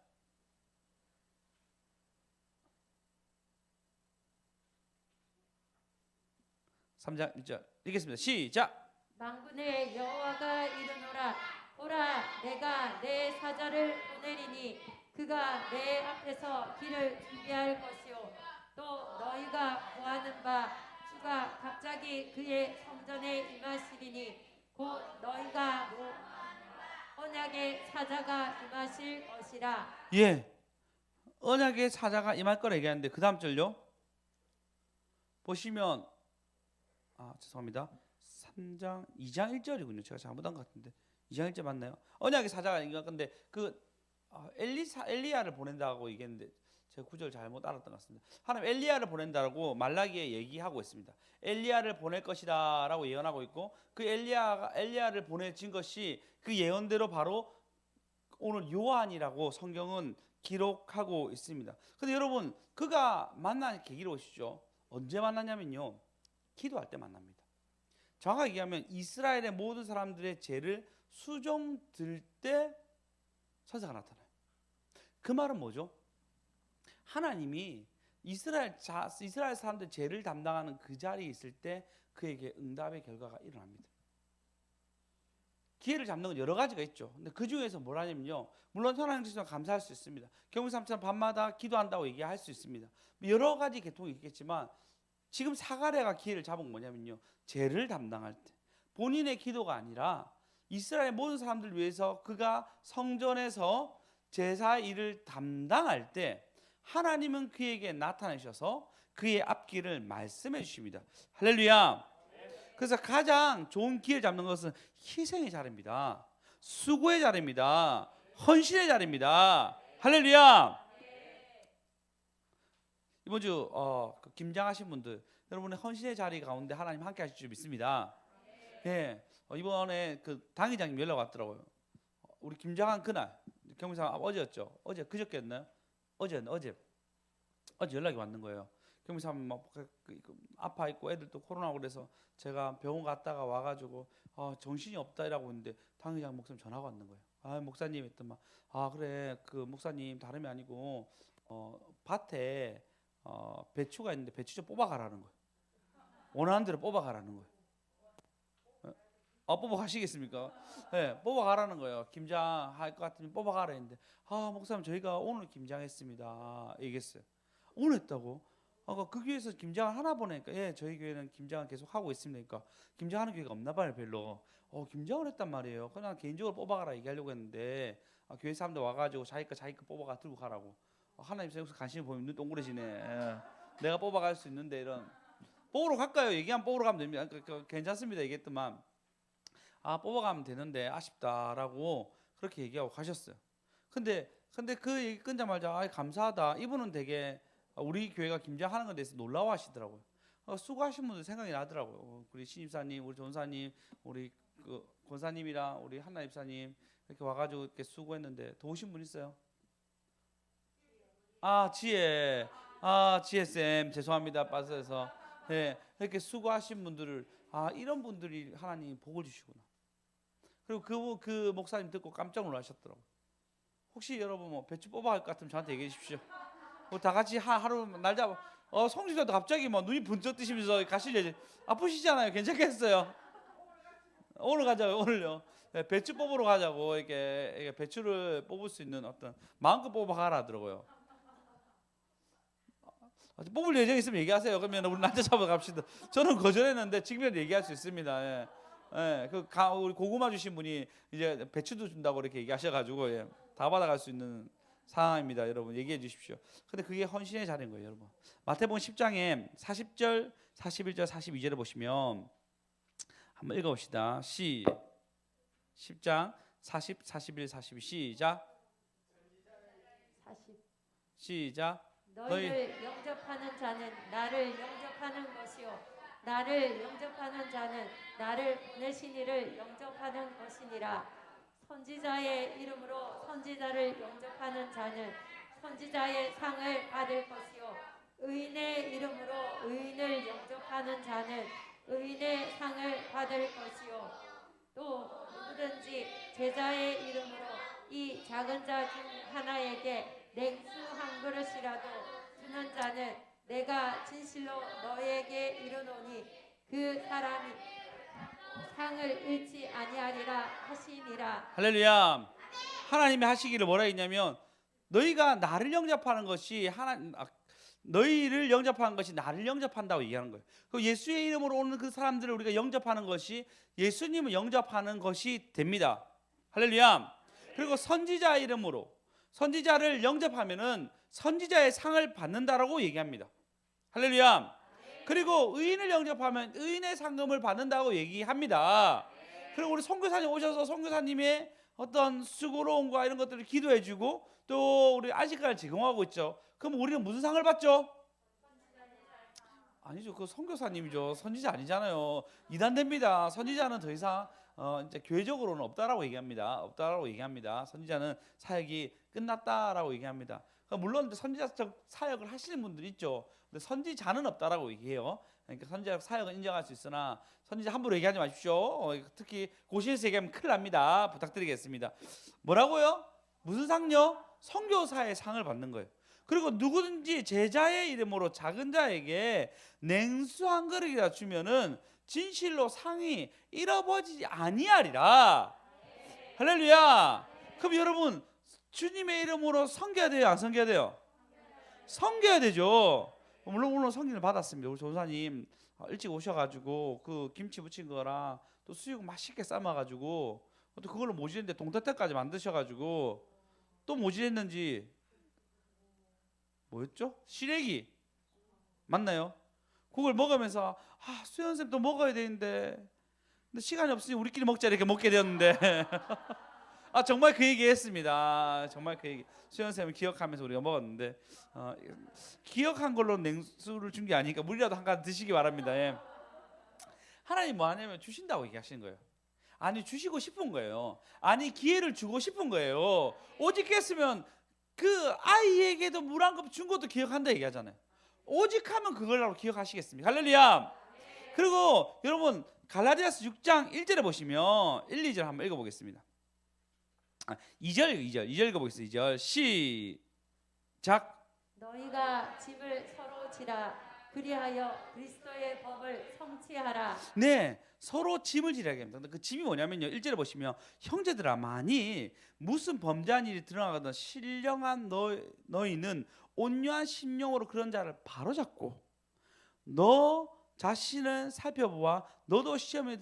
3장 1절 읽겠습니다. 시작. 만군의 여호와가 이르노라 보라 내가 내 사자를 보내리니 그가 내 앞에서 길을 준비할 것이요 또 너희가 구하는 바 주가 갑자기 그의 성전에 임하시리니 곧 너희가 언약의 사자가 임하실 것이라. 예, 언약의 사자가 임할 거라 얘기하는데 그 다음 절요 보시면 죄송합니다. 3장 2장 1절이군요. 제가 잘못한 것 같은데 2장 1절 맞나요? 언약의 사자가 임할 건데 그 엘리야를 보낸다고 얘기했는데 제가 구절 잘못 알았던 것 같습니다. 하나님 엘리야를 보낸다고 말라기에 얘기하고 있습니다. 엘리야를 보낼 것이다라고 예언하고 있고 그 엘리야를 보내진 것이 그 예언대로 바로 오늘 요한이라고 성경은 기록하고 있습니다. 근데 여러분 그가 만난 계기를 보시죠. 언제 만났냐면요. 기도할 때 만납니다. 정확하게 얘기하면 이스라엘의 모든 사람들의 죄를 수정들 때 천사가 나타나요. 그 말은 뭐죠? 하나님이 이스라엘 사람들 죄를 담당하는 그 자리에 있을 때 그에게 응답의 결과가 일어납니다. 기회를 잡는 건 여러 가지가 있죠. 근데 그 중에서 뭐라냐면요. 물론 하나님께서 감사할 수 있습니다. 경상처럼 밤마다 기도한다고 얘기할 수 있습니다. 여러 가지 계통이 있겠지만 지금 사가랴가 기회를 잡은 건 뭐냐면요. 죄를 담당할 때 본인의 기도가 아니라 이스라엘 모든 사람들을 위해서 그가 성전에서 제사 일을 담당할 때 하나님은 그에게 나타나셔서 그의 앞길을 말씀해 주십니다. 할렐루야. 그래서 가장 좋은 기회를 잡는 것은 희생의 자리입니다. 수고의 자리입니다. 헌신의 자리입니다. 할렐루야. 이번 주 김장하신 분들, 여러분의 헌신의 자리 가운데 하나님 함께 하실 줄 믿습니다. 예, 이번에 그 당회장님 연락 왔더라고요. 우리 김장한 그날, 경비사 어제였죠. 어제 그저께였나요? 어제 연락이 왔는 거예요. 경비사 막 아파 있고 애들도 코로나고 그래서 제가 병원 갔다가 와가지고 정신이 없다 이라고 했는데 당회장 목사님 전화가 왔는 거예요. 아 목사님 했더만 그래 그 목사님 다름이 아니고 밭에 배추가 있는데 배추 좀 뽑아가라는 거예요. 원하는 대로 뽑아가라는 거예요. 뽑아가시겠습니까? 네, 뽑아가라는 거예요. 김장할 것 같으면 뽑아가라 했는데 목사님 저희가 오늘 김장했습니다 얘기했어요. 오늘 했다고? 그 교회에서 김장을 하나 보니까 예 저희 교회는 김장을 계속 하고 있습니다. 그러니까 김장하는 교회가 없나 봐요 별로. 김장을 했단 말이에요. 그냥 개인적으로 뽑아가라 얘기하려고 했는데 교회 사람들 와가지고 자기 거 뽑아가 들고 가라고. 하나님 여기서 관심을 보이면 눈 동그래지네. 예. 내가 뽑아갈 수 있는데 이런 뽑으러 갈까요? 얘기하면 뽑으러 가면 됩니다. 괜찮습니다 얘기했더만 뽑아가면 되는데 아쉽다라고 그렇게 얘기하고 가셨어요. 근데 그 얘기 끊자마자 감사하다. 이분은 되게 우리 교회가 김장하는 것에 대해서 놀라워하시더라고요. 수고하신 분들 생각이 나더라고요. 우리 신입사님, 우리 전사님, 우리 그 권사님이랑 우리 한나 입사님 이렇게 와가지고 이렇게 수고했는데 도우신 분 있어요? 지혜쌤 죄송합니다 빠져서 네, 이렇게 수고하신 분들을 이런 분들이 하나님 복을 주시구나. 그리고 그 목사님 듣고 깜짝 놀라셨더라고요. 혹시 여러분 뭐 배추 뽑아갈 것 같으면 저한테 얘기해 주십시오. 다 같이 하루 날 잡아. 성주도 갑자기 뭐 눈이 번쩍 뜨시면서 가시려지. 아프시잖아요. 괜찮겠어요? 오늘 가자고 오늘요. 네, 배추 뽑으러 가자고 이렇게 배추를 뽑을 수 있는 어떤 마음껏 뽑아가라 하더라고요. 뽑을 예정 있으면 얘기하세요. 그러면 우리 날짜 잡아 갑시다. 저는 거절했는데 지금이라도 얘기할 수 있습니다. 예. 예, 우리 고구마 주신 분이 이제 배추도 준다고 이렇게 얘기하셔가지고 예, 다 받아갈 수 있는 상황입니다. 여러분 얘기해 주십시오. 근데 그게 헌신의 자리인 거예요, 여러분. 마태복음 10장에 40절, 41절, 42절을 보시면 한번 읽어봅시다. 10장 40, 41, 42 시작. 40. 시작. 너희를 영접하는 자는 나를 영접하는 것이요 나를 영접하는 자는 나를 보내신 이를 영접하는 것이니라. 선지자의 이름으로 선지자를 영접하는 자는 선지자의 상을 받을 것이요 의인의 이름으로 의인을 영접하는 자는 의인의 상을 받을 것이요 또 누구든지 제자의 이름으로 이 작은 자 중 하나에게 냉수 한 그릇이라도 주는 자는 내가 진실로 너에게 이르노니 그 사람이 상을 잃지 아니하리라 하시니라. 할렐루야. 하나님이 하시기를 뭐라 했냐면 너희가 나를 영접하는 것이 너희를 영접하는 것이 나를 영접한다고 얘기하는 거예요. 그 예수의 이름으로 오는 그 사람들을 우리가 영접하는 것이 예수님을 영접하는 것이 됩니다. 할렐루야. 그리고 선지자 이름으로 선지자를 영접하면은 선지자의 상을 받는다라고 얘기합니다. 할렐루야. 그리고 의인을 영접하면 의인의 상금을 받는다고 얘기합니다. 그리고 우리 선교사님 오셔서 선교사님의 어떤 수고로움과 이런 것들을 기도해주고 또 우리 안식가를 제공하고 있죠. 그럼 우리는 무슨 상을 받죠? 아니죠. 그 선교사님이죠. 선지자 아니잖아요. 이단됩니다. 선지자는 더 이상 이제 교회적으로는 없다라고 얘기합니다. 선지자는 사역이 끝났다라고 얘기합니다. 물론 선지자적 사역을 하시는 분들이 있죠. 근데 선지자는 없다라고 얘기해요. 그러니까 선지자 사역은 인정할 수 있으나 선지자 함부로 얘기하지 마십시오. 특히 고시에서 얘기하면 큰일 납니다. 부탁드리겠습니다. 뭐라고요? 무슨 상요? 선교사의 상을 받는 거예요. 그리고 누구든지 제자의 이름으로 작은 자에게 냉수 한 그릇이라 주면은 진실로 상이 잃어버리지 아니하리라. 할렐루야. 그럼 여러분 주님의 이름으로 섬겨야 돼요, 안 섬겨야 돼요? 섬겨야 되죠. 물론 섬기를 받았습니다. 우리 전사님 일찍 오셔가지고 그 김치 부친 거랑 또 수육 맛있게 삶아가지고 또 그걸로 모질했는데 동태태까지 만드셔가지고 또 모질했는지 뭐였죠? 시래기 맞나요? 그걸 먹으면서 수연쌤 또 먹어야 되는데 근데 시간이 없으니 우리끼리 먹자 이렇게 먹게 되었는데 정말 그 얘기 했습니다. 정말 그 얘기 수연쌤을 기억하면서 우리가 먹었는데 기억한 걸로 냉수를 준 게 아니니까 물이라도 한 간 드시기 바랍니다. 예. 하나님 뭐 하냐면 주신다고 얘기하시는 거예요. 아니 주시고 싶은 거예요. 아니 기회를 주고 싶은 거예요. 오직 했으면 그 아이에게도 물 한 컵 준 것도 기억한다 얘기하잖아요. 오직 하면 그걸로 기억하시겠습니까? 할렐루야. 그리고 여러분 갈라디아서 6장 1절에 보시면 1, 2절 한번 읽어보겠습니다. 2절 읽어보겠습니다. 2절 시작. 너희가 짐을 서로 지라. 그리하여 그리스도의 법을 성취하라. 네, 서로 짐을 지라게 합니다. 그 짐이 뭐냐면요. 1절에 보시면 형제들아 만일 무슨 범죄한 일이 드러나거든 신령한 너희는 온유한 심령으로 그런 자를 바로잡고 너 자신을 살펴보아 너도 시험에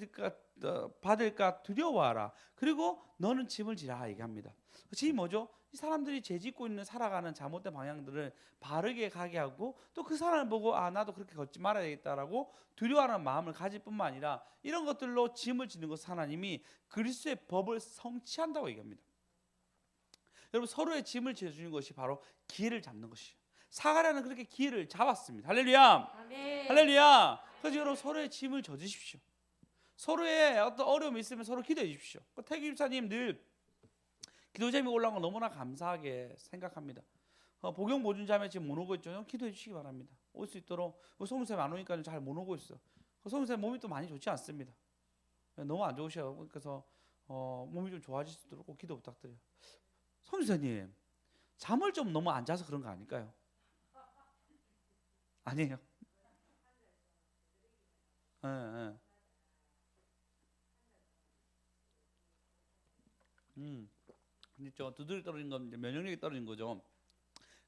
받을까 두려워하라. 그리고 너는 짐을 지라 얘기합니다. 그 짐이 뭐죠? 이 사람들이 죄짓고 있는 살아가는 잘못된 방향들을 바르게 가게 하고 또 그 사람을 보고 나도 그렇게 걷지 말아야 되겠다라고 두려워하는 마음을 가질 뿐만 아니라 이런 것들로 짐을 지는 것을 하나님이 그리스도의 법을 성취한다고 얘기합니다. 여러분 서로의 짐을 지어주는 것이 바로 기회를 잡는 것이에요. 사가랴는 그렇게 기회를 잡았습니다. 할렐루야. 아멘. 할렐루야. 그래서 여러분 서로의 짐을 져주십시오. 서로의 어떤 어려움이 있으면 서로 기도해 주십시오. 태기 집사님 늘 기도 제목이 올라온 거 너무나 감사하게 생각합니다. 복용 보증 자매 지금 못 오고 있죠. 기도해 주시기 바랍니다. 올 수 있도록 소문쌤 안 오니까 잘 못 오고 있어. 소문쌤 몸이 또 많이 좋지 않습니다. 너무 안 좋으셔요. 그래서 몸이 좀 좋아질 수 있도록 꼭 기도 부탁드려요. 소문쌤님 잠을 좀 너무 안 자서 그런 거 아닐까요? 아니에요. 예. 두드리 떨어진 건 이제 면역력이 떨어진 거죠.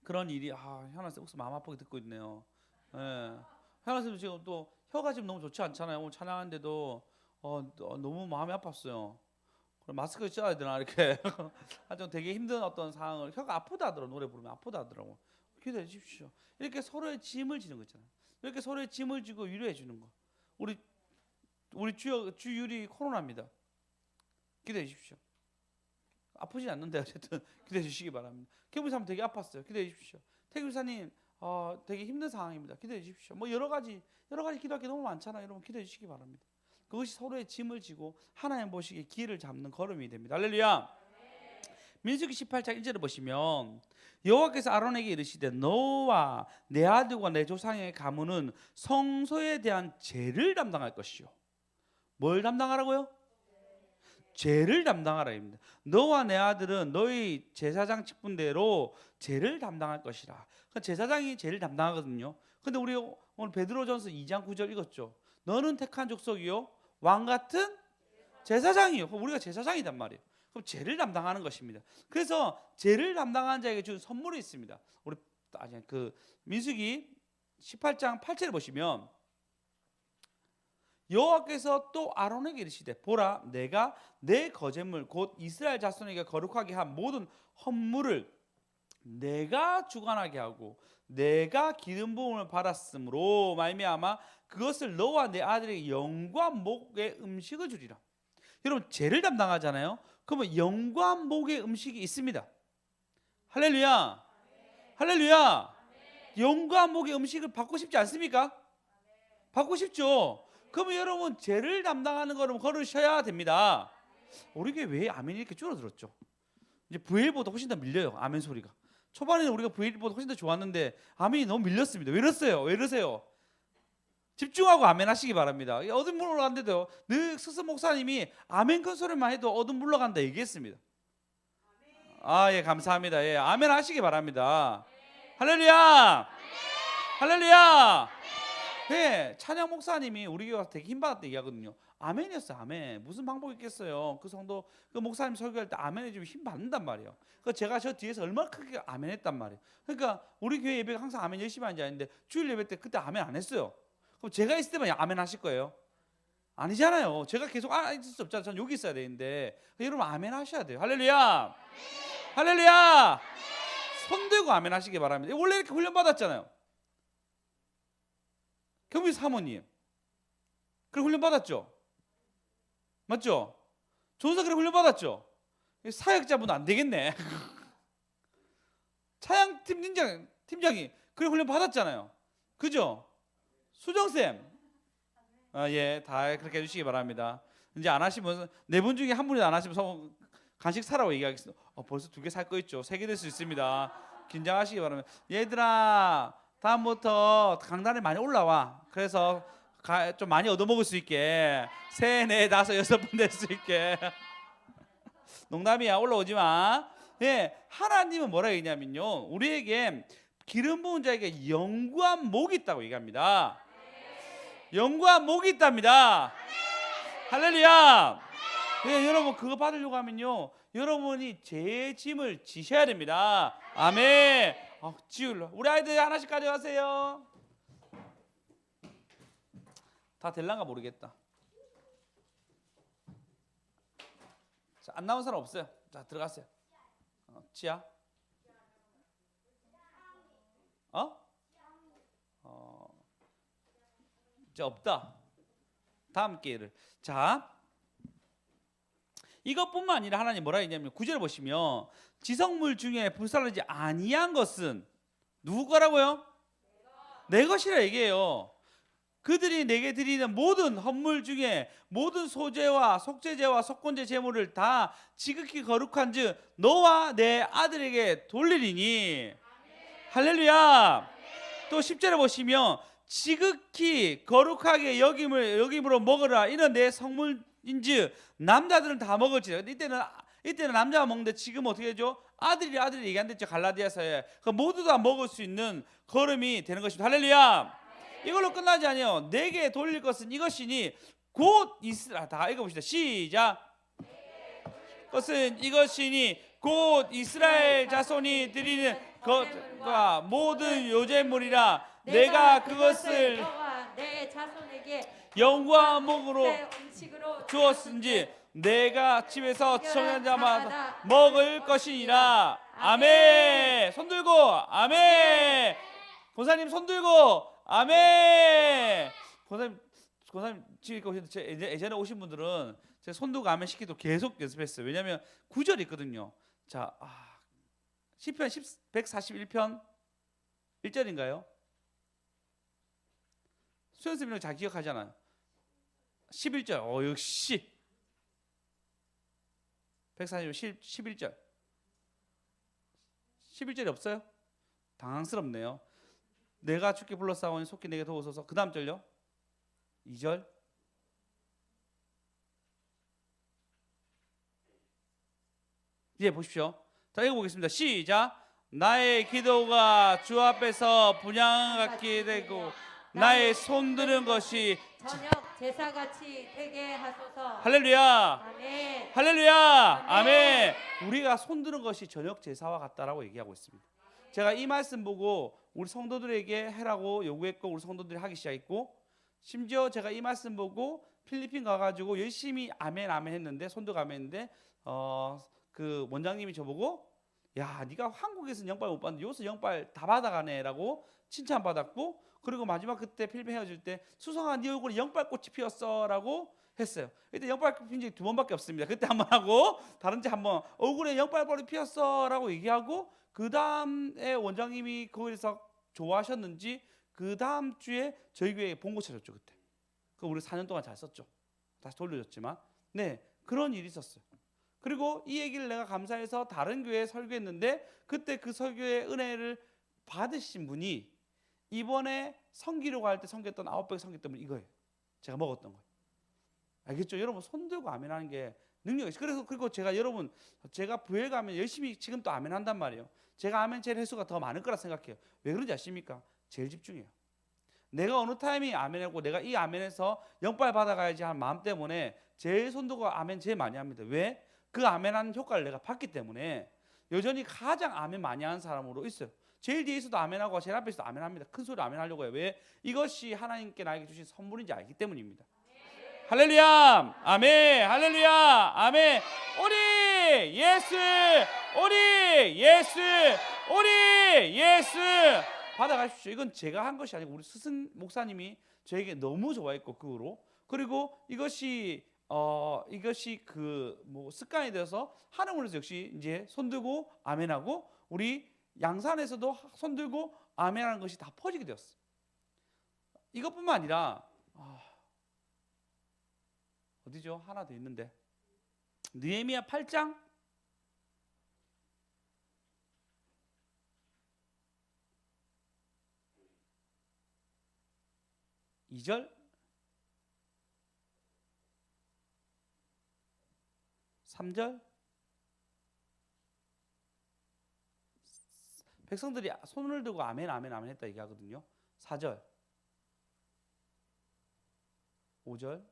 그런 일이 현아 쌤 혹시 마음 아프게 듣고 있네요. 예. 현아 쌤 지금 또 혀가 지금 너무 좋지 않잖아요. 오늘 찬양하는데도 너무 마음이 아팠어요. 그럼 마스크 써야 되나 이렇게 하여튼 되게 힘든 어떤 상황을 혀가 아프다 하더라고. 노래 부르면 아프다 하더라고. 기도해 주십시오. 이렇게 서로의 짐을 지는 거 있잖아요. 이렇게 서로의 짐을 지고 위로해 주는 거. 우리 주율이 코로나입니다. 기도해 주십시오. 아프진 않는데 어쨌든 기도해 주시기 바랍니다. 개무사님 되게 아팠어요. 기도해 주십시오. 태규사님 되게 힘든 상황입니다. 기도해 주십시오. 뭐 여러 가지 기도할 게 너무 많잖아요. 여러분 기도해 주시기 바랍니다. 그것이 서로의 짐을 지고 하나님 보시기에 기회를 잡는 걸음이 됩니다. 할렐루야. 민수기 18장 1절을 보시면 여호와께서 아론에게 이르시되 너와 내 아들과 내 조상의 가문은 성소에 대한 죄를 담당할 것이요. 뭘 담당하라고요? 죄를 담당하라입니다. 너와 내 아들은 너희 제사장 직분대로 죄를 담당할 것이라. 제사장이 죄를 담당하거든요. 근데 우리 오늘 베드로전서 2장 9절 읽었죠. 너는 택한 족속이요 왕 같은 제사장이요. 우리가 제사장이단 말이에요. 그럼 죄를 담당하는 것입니다. 그래서 죄를 담당하는 자에게 준 선물이 있습니다. 우리 민수기 18장 8절에 보시면 여호와께서 또 아론에게 이르시되 보라 내가 내 거제물 곧 이스라엘 자손에게 거룩하게 한 모든 헌물을 내가 주관하게 하고 내가 기름 부음을 받았으므로 말미암아 그것을 너와 내 아들에게 영과 목의 음식을 주리라. 여러분 죄를 담당하잖아요. 그러면 영과 목의 음식이 있습니다. 할렐루야. 할렐루야. 영과 목의 음식을 받고 싶지 않습니까? 받고 싶죠. 그러면 여러분 죄를 담당하는 거는 걸으셔야 됩니다. 우리 교회 왜 아멘이 이렇게 줄어들었죠? 이제 VL보다 훨씬 더 밀려요. 아멘 소리가. 초반에는 우리가 VL보다 훨씬 더 좋았는데 아멘이 너무 밀렸습니다. 왜 이러세요? 왜 이러세요? 집중하고 아멘 하시기 바랍니다. 어둠 물러간데도 늘 스스 목사님이 아멘 큰 소리만 해도 어둠 물러간다 얘기했습니다. 예, 감사합니다. 예, 아멘 하시기 바랍니다. 할렐루야. 할렐루야. 네, 찬양 목사님이 우리 교회 와서 되게 힘받았다 얘기하거든요. 아멘이었어요. 아멘. 무슨 방법이 있겠어요. 그 성도 그 목사님 설교할 때 아멘 해주면 힘 받는단 말이에요. 그 제가 저 뒤에서 얼마나 크게 아멘 했단 말이에요. 그러니까 우리 교회 예배가 항상 아멘 열심히 하는지 아는데 주일 예배 때 그때 아멘 안 했어요. 그럼 제가 있을 때만 아멘 하실 거예요? 아니잖아요. 제가 계속 있을 수 없잖아요. 전 여기 있어야 되는데 여러분 아멘 하셔야 돼요. 할렐루야. 할렐루야. 손 들고 아멘 하시기 바랍니다. 원래 이렇게 훈련 받았잖아요. 경비 사모님 그래 훈련 받았죠? 맞죠? 전사 그래 훈련 받았죠? 사역자분 안 되겠네. 차양팀 팀장이 그래 훈련 받았잖아요. 그죠? 수정쌤. 예, 다 그렇게 해주시기 바랍니다. 이제 안 하시면 네 분 중에 한 분이 안 하시면 간식 사라고 얘기하겠습니다. 벌써 2개 살 거 있죠. 3개 될 수 있습니다. 긴장하시기 바랍니다. 얘들아, 다음부터 강단에 많이 올라와. 그래서 좀 많이 얻어먹을 수 있게 3, 4, 5, 6번 될 수 있게. 농담이야. 올라오지 마. 예, 하나님은 뭐라 얘기냐면요, 우리에게 기름 부은 자에게 영구한 목이 있다고 얘기합니다. 영구한 목이 있답니다. 할렐루야. 예, 여러분 그거 받으려고 하면요, 여러분이 제 짐을 지셔야 됩니다. 아멘. 지울라. 우리 아이들 하나씩 가져가세요. 다 될란가 모르겠다. 자, 안 나온 사람 없어요. 자, 들어가세요. 지야. 이제 없다. 다음 기회를. 자, 이것뿐만 아니라 하나님 뭐라 했냐면 9절 보시면 지성물 중에 불살르지 아니한 것은 누구 거라고요? 내 것이라 얘기해요. 그들이 내게 드리는 모든 헌물 중에 모든 소제와 속죄제와 속건제 제물을 다 지극히 거룩한 즉 너와 내 아들에게 돌리리니. 할렐루야. 또 10절에 보시면 지극히 거룩하게 여김으로 먹으라. 이는 내 성물인즉 남자들은 다 먹을지라. 이때는 남자가 먹는데 지금 어떻게 되죠? 아들이 얘기한댔죠. 갈라디아서에. 모두 다 먹을 수 있는 걸음이 되는 것입니다. 할렐루야. 이걸로 끝나지 아니요. 내게 돌릴 것은 이것이니 곧 이스라엘. 다 읽어봅시다. 시작. 것은 이것이니 곧 이스라엘 자손이 드리는 것과 모든 요제물이라. 내가 그것을 너와 내 자손에게 영구한 목으로 음식으로 주었은지 내가 집에서 청한 자마다 먹을 것이니라. 아멘. 손 들고 아멘. 권사님 손 들고 아멘. 권사님 지금 예전에 오신 분들은 제가 손 들고 아멘 시키도 계속 연습했어요. 왜냐하면 9절이 있거든요. 자, 시편 141편 1절인가요? 수연쌤이랑 잘 기억하잖아요. 11절. 역시 141절 11절이 없어요? 당황스럽네요. 내가 주께 불러싸오니 속히 내게 도우소서. 그 다음 절요? 2절. 이제 보십시오. 자, 읽어보겠습니다. 시작. 나의 기도가 주 앞에서 분향같게 되고 나의 손드는 것이 저녁 제사같이 되게 하소서. 할렐루야. 아멘. 할렐루야. 아멘. 우리가 손드는 것이 저녁 제사와 같다라고 얘기하고 있습니다. 제가 이 말씀 보고 우리 성도들에게 해라고 요구했고 우리 성도들이 하기 시작했고, 심지어 제가 이 말씀 보고 필리핀 가가지고 열심히 아멘 아멘 했는데, 손도 아멘 했는데 그 원장님이 저보고 야, 네가 한국에서는 영빨 못 받는데 여기서 영빨 다 받아가네라고 칭찬받았고, 그리고 마지막 그때 필리핀 헤어질 때 수성아 네 얼굴에 영빨꽃이 피었어라고 했어요. 그때 영빨꽃 핀 적이 2번밖에 없습니다. 그때 한번 하고 다른 데 한번 얼굴에 영빨꽃이 피었어라고 얘기하고, 그 다음에 원장님이 거기서 좋아하셨는지 그 다음 주에 저희 교회에 본고 차렸죠. 그때 그 우리 4년 동안 잘 썼죠. 다시 돌려줬지만 네, 그런 일이 있었어요. 그리고 이 얘기를 내가 감사해서 다른 교회에 설교했는데, 그때 그 설교의 은혜를 받으신 분이 이번에 성기려고 할 때 섬겼던 900 섬겼던 분 이거예요. 제가 먹었던 거예요. 알겠죠? 여러분 손 들고 아멘하는 게 능력이 있어요. 그래서 그리고 제가 여러분 제가 부회 가면 열심히 지금 또 아멘한단 말이에요. 제가 아멘 제일 횟수가 더 많을 거라 생각해요. 왜 그런지 아십니까? 제일 집중해요. 내가 어느 타이밍에 아멘하고 내가 이 아멘에서 영빨 받아가야지 하는 마음 때문에 제일 손 들고 아멘 제일 많이 합니다. 왜? 그 아멘하는 효과를 내가 봤기 때문에 여전히 가장 아멘 많이 하는 사람으로 있어요. 제일 뒤에 있어도 아멘하고 제일 앞에 있어도 아멘합니다. 큰 소리로 아멘하려고 해요. 왜? 이것이 하나님께 나에게 주신 선물인지 알기 때문입니다. 할렐루야. 아멘. 할렐루야. 아멘. 우리 예수, 우리 예수, 우리 예수 받아가십시오. 이건 제가 한 것이 아니고 우리 스승 목사님이 저에게 너무 좋아했고 그 후로 그리고 이것이 그 뭐 습관이 되어서 하나님께서 역시 이제 손들고 아멘하고 우리 양산에서도 손들고 아멘하는 것이 다 퍼지게 되었어. 이것뿐만 아니라 어디죠? 하나 더 있는데 느헤미야 8장 2절 3절 백성들이 손을 들고 아멘 아멘 아멘 했다 얘기하거든요. 4절 5절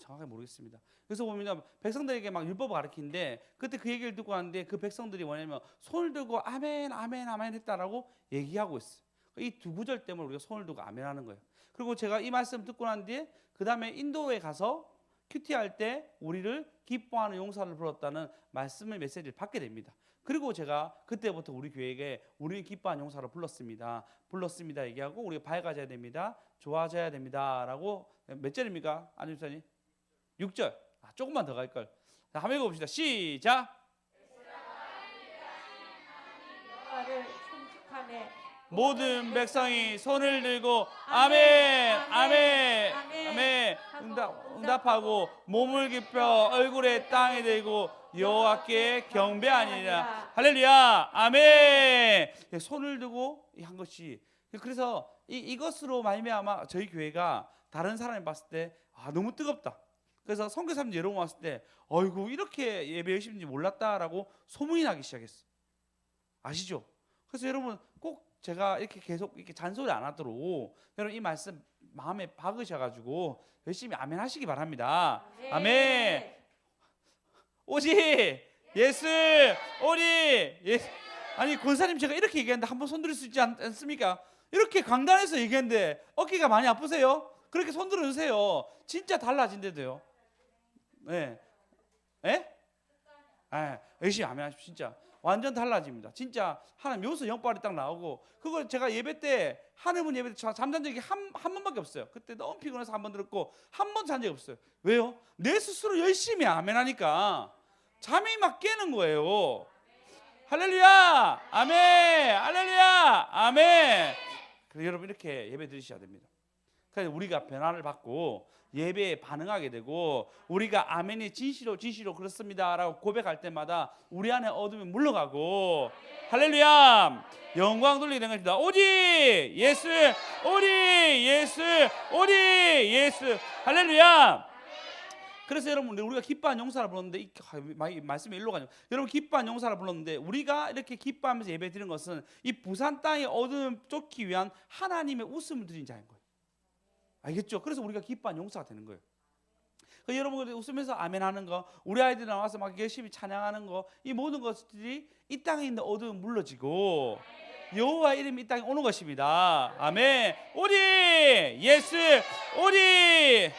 정확하게 모르겠습니다. 그래서 보면 백성들에게 막 율법을 가르치는데 그때 그 얘기를 듣고 하는데 그 백성들이 뭐냐면 손을 들고 아멘 아멘 아멘 했다라고 얘기하고 있어요. 이 두 구절 때문에 우리가 손을 들고 아멘 하는 거예요. 그리고 제가 이 말씀 듣고 난 뒤에 그 다음에 인도에 가서 큐티할 때 우리를 기뻐하는 용사를 불렀다는 말씀의 메시지를 받게 됩니다. 그리고 제가 그때부터 우리 교회에 우리는 기뻐하는 용사를 불렀습니다 얘기하고 우리가 밝아져야 됩니다, 좋아져야 됩니다 라고. 몇 절입니까? 안님 목사님? 6절. 조금만 더 갈걸. 자, 한번 읽어봅시다. 시작. 여호와를 충축하며 모든 백성이 손을 들고 아멘 아멘 아멘 응답하고 몸을 깊여 얼굴에 땅에 대고 여호와께 경배하니라. 할렐루야 아멘. 손을 들고 한 것이, 그래서 이것으로 말미암아 저희 교회가 다른 사람이 봤을 때 너무 뜨겁다. 그래서 선교사님들 여러분 왔을 때 어이구 이렇게 예배 열심인지 몰랐다라고 소문이 나기 시작했어. 아시죠? 그래서 여러분 꼭 제가 이렇게 계속 이렇게 잔소리 안 하도록 여러분 이 말씀 마음에 박으셔가지고 열심히 아멘 하시기 바랍니다. 아멘. 오직 예수 오리 예수. 아니 권사님 제가 이렇게 얘기했는데 한번 손들을 수 있지 않습니까? 이렇게 강단에서 얘기했는데 어깨가 많이 아프세요? 그렇게 손들어 주세요. 진짜 달라진대도요. 네. 예? 열심히 아멘 하십시오. 진짜 완전 달라집니다. 진짜 하나님 요소 영빨이 딱 나오고, 그걸 제가 예배 때 하늘문 예배 때 잠잔 적이 한 번밖에 없어요. 그때 너무 피곤해서 한 번 들었고 한 번 잔 적이 없어요. 왜요? 내 스스로 열심히 아멘 하니까 잠이 막 깨는 거예요. 할렐루야 아멘 할렐루야 아멘. 그래서 여러분 이렇게 예배 드리셔야 됩니다. 그래서 우리가 변화를 받고 예배에 반응하게 되고 우리가 아멘이 진실로 그렇습니다라고 고백할 때마다 우리 안에 어둠이 물러가고 할렐루야 영광 돌리게 되는 것입니다. 오직 예수 오직 예수 오직 예수 할렐루야. 그래서 여러분 우리가 기뻐한 용사를 불렀는데 이 말씀이 일로 가죠. 여러분 기뻐한 용사를 불렀는데 우리가 이렇게 기뻐하면서 예배 드리는 것은 이 부산 땅의 어둠을 쫓기 위한 하나님의 웃음을 드린 자인 거예요. 알겠죠? 그래서 우리가 기뻐한 용사가 되는 거예요. 그러니까 여러분 웃으면서 아멘하는 거, 우리 아이들 나와서 막 열심히 찬양하는 거, 이 모든 것들이 이 땅에 있는 어둠은 물러지고 여호와 이름이 이 땅에 오는 것입니다. 아멘. 오직 예수 오직.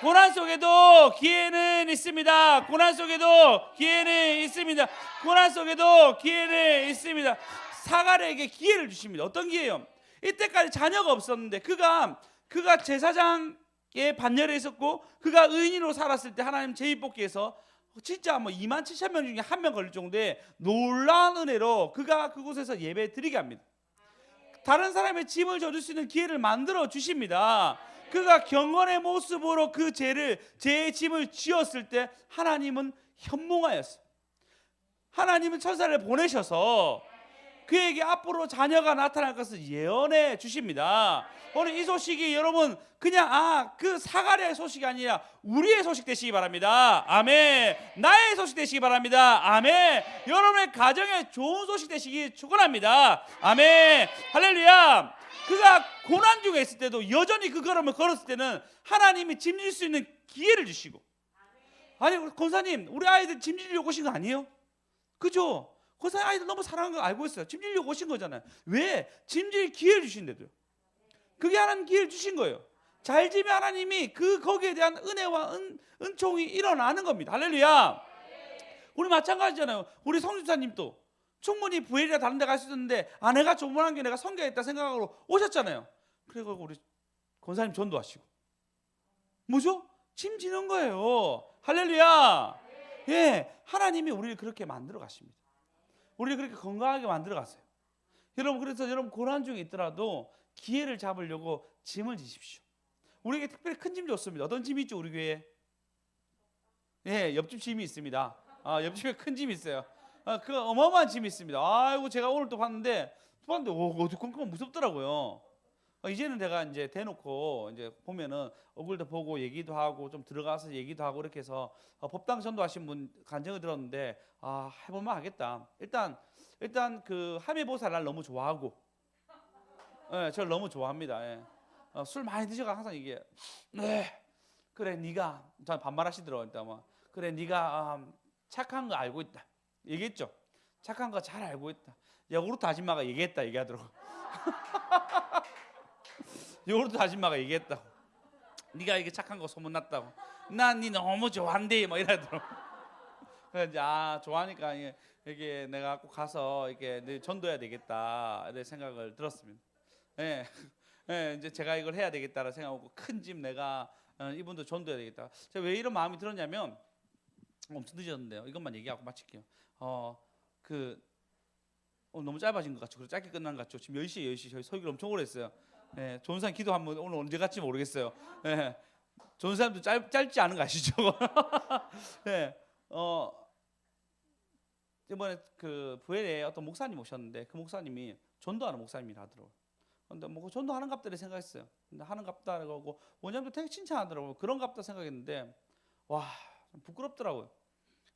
고난 속에도 기회는 있습니다. 고난 속에도 기회는 있습니다. 고난 속에도 기회는 있습니다. 사가랴에게 기회를 주십니다. 어떤 기회요? 이때까지 자녀가 없었는데 그가 제사장의 반열에 있었고 그가 의인으로 살았을 때 하나님 제입복기에서 진짜 뭐 27,000명 중에 한 명 걸릴 정도의 놀라운 은혜로 그가 그곳에서 예배 드리게 합니다. 다른 사람의 짐을 져줄 수 있는 기회를 만들어 주십니다. 그가 경건의 모습으로 그 죄의 짐을 지었을 때 하나님은 현몽하였어요. 하나님은 천사를 보내셔서 그에게 앞으로 자녀가 나타날 것을 예언해 주십니다. 오늘 이 소식이 여러분 그냥 그 사가랴의 소식이 아니라 우리의 소식 되시기 바랍니다. 아멘. 나의 소식 되시기 바랍니다. 아멘. 여러분의 가정에 좋은 소식 되시기 축원합니다. 아멘. 할렐루야. 그가 고난 중에 있을 때도 여전히 그 걸음을 걸었을 때는 하나님이 짐질 수 있는 기회를 주시고, 아니 권사님 우리 아이들 짐지려고 오신 거 아니에요? 그죠? 권사님 아이들 너무 사랑하는 거 알고 있어요. 짐지려고 오신 거잖아요. 왜? 짐질 기회를 주신대도요. 그게 하나님 기회를 주신 거예요. 잘 지면 하나님이 거기에 대한 은혜와 은총이 일어나는 겁니다. 할렐루야. 우리 마찬가지잖아요. 우리 성집사님도 충분히 부엘이나 다른 데 갈 수 있었는데 아내가 조문한 게 내가 섬겨야겠다 생각으로 오셨잖아요. 그리고 우리 권사님 전도하시고 뭐죠? 짐 지는 거예요. 할렐루야. 예, 하나님이 우리를 그렇게 만들어 가십니다. 우리를 그렇게 건강하게 만들어 갔어요. 여러분, 그래서 여러분 고난 중에 있더라도 기회를 잡으려고 짐을 지십시오. 우리에게 특별히 큰 짐이 좋습니다. 어떤 짐이 있죠, 우리 교회에? 예, 옆집 짐이 있습니다. 옆집에 큰 짐이 있어요. 그 어마어마한 짐이 있습니다. 아이고, 제가 오늘 또 봤는데 어두컴컴 무섭더라고요. 이제는 내가 이제 대놓고 이제 보면은 얼굴도 보고 얘기도 하고 좀 들어가서 얘기도 하고 이렇게 해서 법당 전도하신 분 간증을 들었는데 해볼만 하겠다. 일단 그 하매보살 날 너무 좋아하고, 예, 저를 너무 좋아합니다. 예. 술 많이 드셔가 항상 이게 그래 네가 전 반말하시더라고요. 일단 뭐 그래 네가 착한 거 알고 있다 얘기했죠. 착한 거 잘 알고 있다. 야구르트 아줌마가 얘기하더라고. 요구르트 아줌마가 얘기했다고. 네가 이게 착한 거 소문났다고. 난 네 너무 좋아한대 막 이러더라고. 그래서 이제 좋아하니까 이게 내가 꼭 가서 이게 전도해야 되겠다 이런 생각을 들었습니다. 예. 예, 이제 제가 이걸 해야 되겠다라는 생각하고 큰 짐 내가 이분도 전도해야 되겠다. 제가 왜 이런 마음이 들었냐면 엄청 늦었는데요. 이것만 얘기하고 마칠게요. 너무 짧아진 것 같죠. 그리고 짧게 끝난 것 같죠. 지금 10시 저희 설교를 엄청 오래 했어요. 예, 좋은 사람 기도 한번 오늘 언제 갈지 모르겠어요. 예, 좋은 사람도 짧지 않은 거 아시죠? 예, 이번에 그 부엘에 어떤 목사님 오셨는데 그 목사님이 전도하는 목사님이라 하더라고요. 근데 뭐 전도하는 갑다리 생각했어요. 근데 하는 갑다라고 원장도 되게 칭찬하더라고요. 그런 갑다 생각했는데 와, 좀 부끄럽더라고요.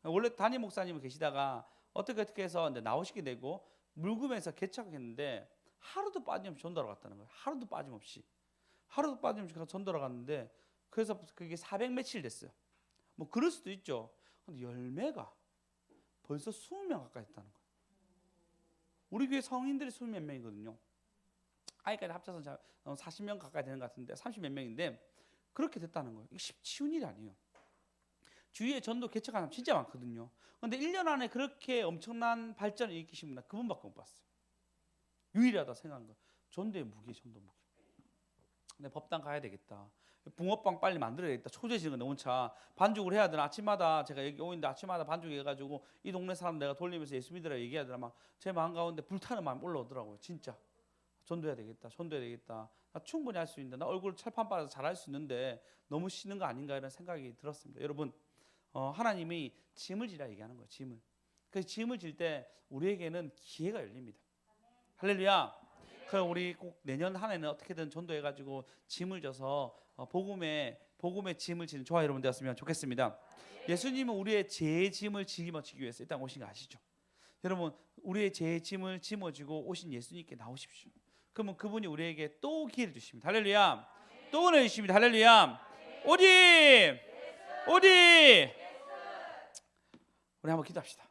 원래 담임 목사님은 계시다가 어떻게 해서 이제 나오시게 되고 물금에서 개척했는데 하루도 빠짐없이 전도하러 갔다는 거예요. 하루도 빠짐없이 가서 전도하러 갔는데 그래서 그게 400 며칠 됐어요. 뭐 그럴 수도 있죠. 근데 열매가 벌써 20명 가까이 됐다는 거예요. 우리 교회 성인들이 20몇 명이거든요. 아이까지 합쳐서 40명 가까이 되는 것 같은데 30몇 명인데 그렇게 됐다는 거예요. 이게 쉬운 일이 아니에요. 주위에 전도 개척하는 사람 진짜 많거든요. 그런데 1년 안에 그렇게 엄청난 발전을 일으키신 분은 그분밖에 못 봤어요. 유일하다 생각한 거. 전도의 무게, 전도 무게. 근데 법당 가야 되겠다. 붕어빵 빨리 만들어야겠다. 초조해지는 거 너무 차. 반죽을 해야 되나. 아침마다 제가 여기 오는데 아침마다 반죽해가지고 이 동네 사람 내가 돌리면서 예수 믿으라 얘기해야 되나 막 제 마음 가운데 불타는 마음이 올라오더라고요. 진짜. 전도해야 되겠다. 나 충분히 할 수 있는데 나 얼굴 철판 빨아서 잘할 수 있는데 너무 쉬는 거 아닌가 이런 생각이 들었습니다. 여러분, 하나님이 짐을 지라 얘기하는 거예요. 짐을. 그 짐을 질 때 우리에게는 기회가 열립니다. 할렐루야. 그럼 우리 꼭 내년 한 해는 어떻게든 전도해가지고 짐을 져서 복음의 짐을 지는 저와 여러분 되었으면 좋겠습니다. 예수님은 우리의 죄의 짐을 짊어지기 위해서 이 땅 오신 거 아시죠? 여러분, 우리의 죄의 짐을 짊어지고 오신 예수님께 나오십시오. 그러면 그분이 우리에게 또 기회를 주십니다. 할렐루야. 또 은혜 주십니다. 할렐루야. 어디 우리 한번 기도합시다.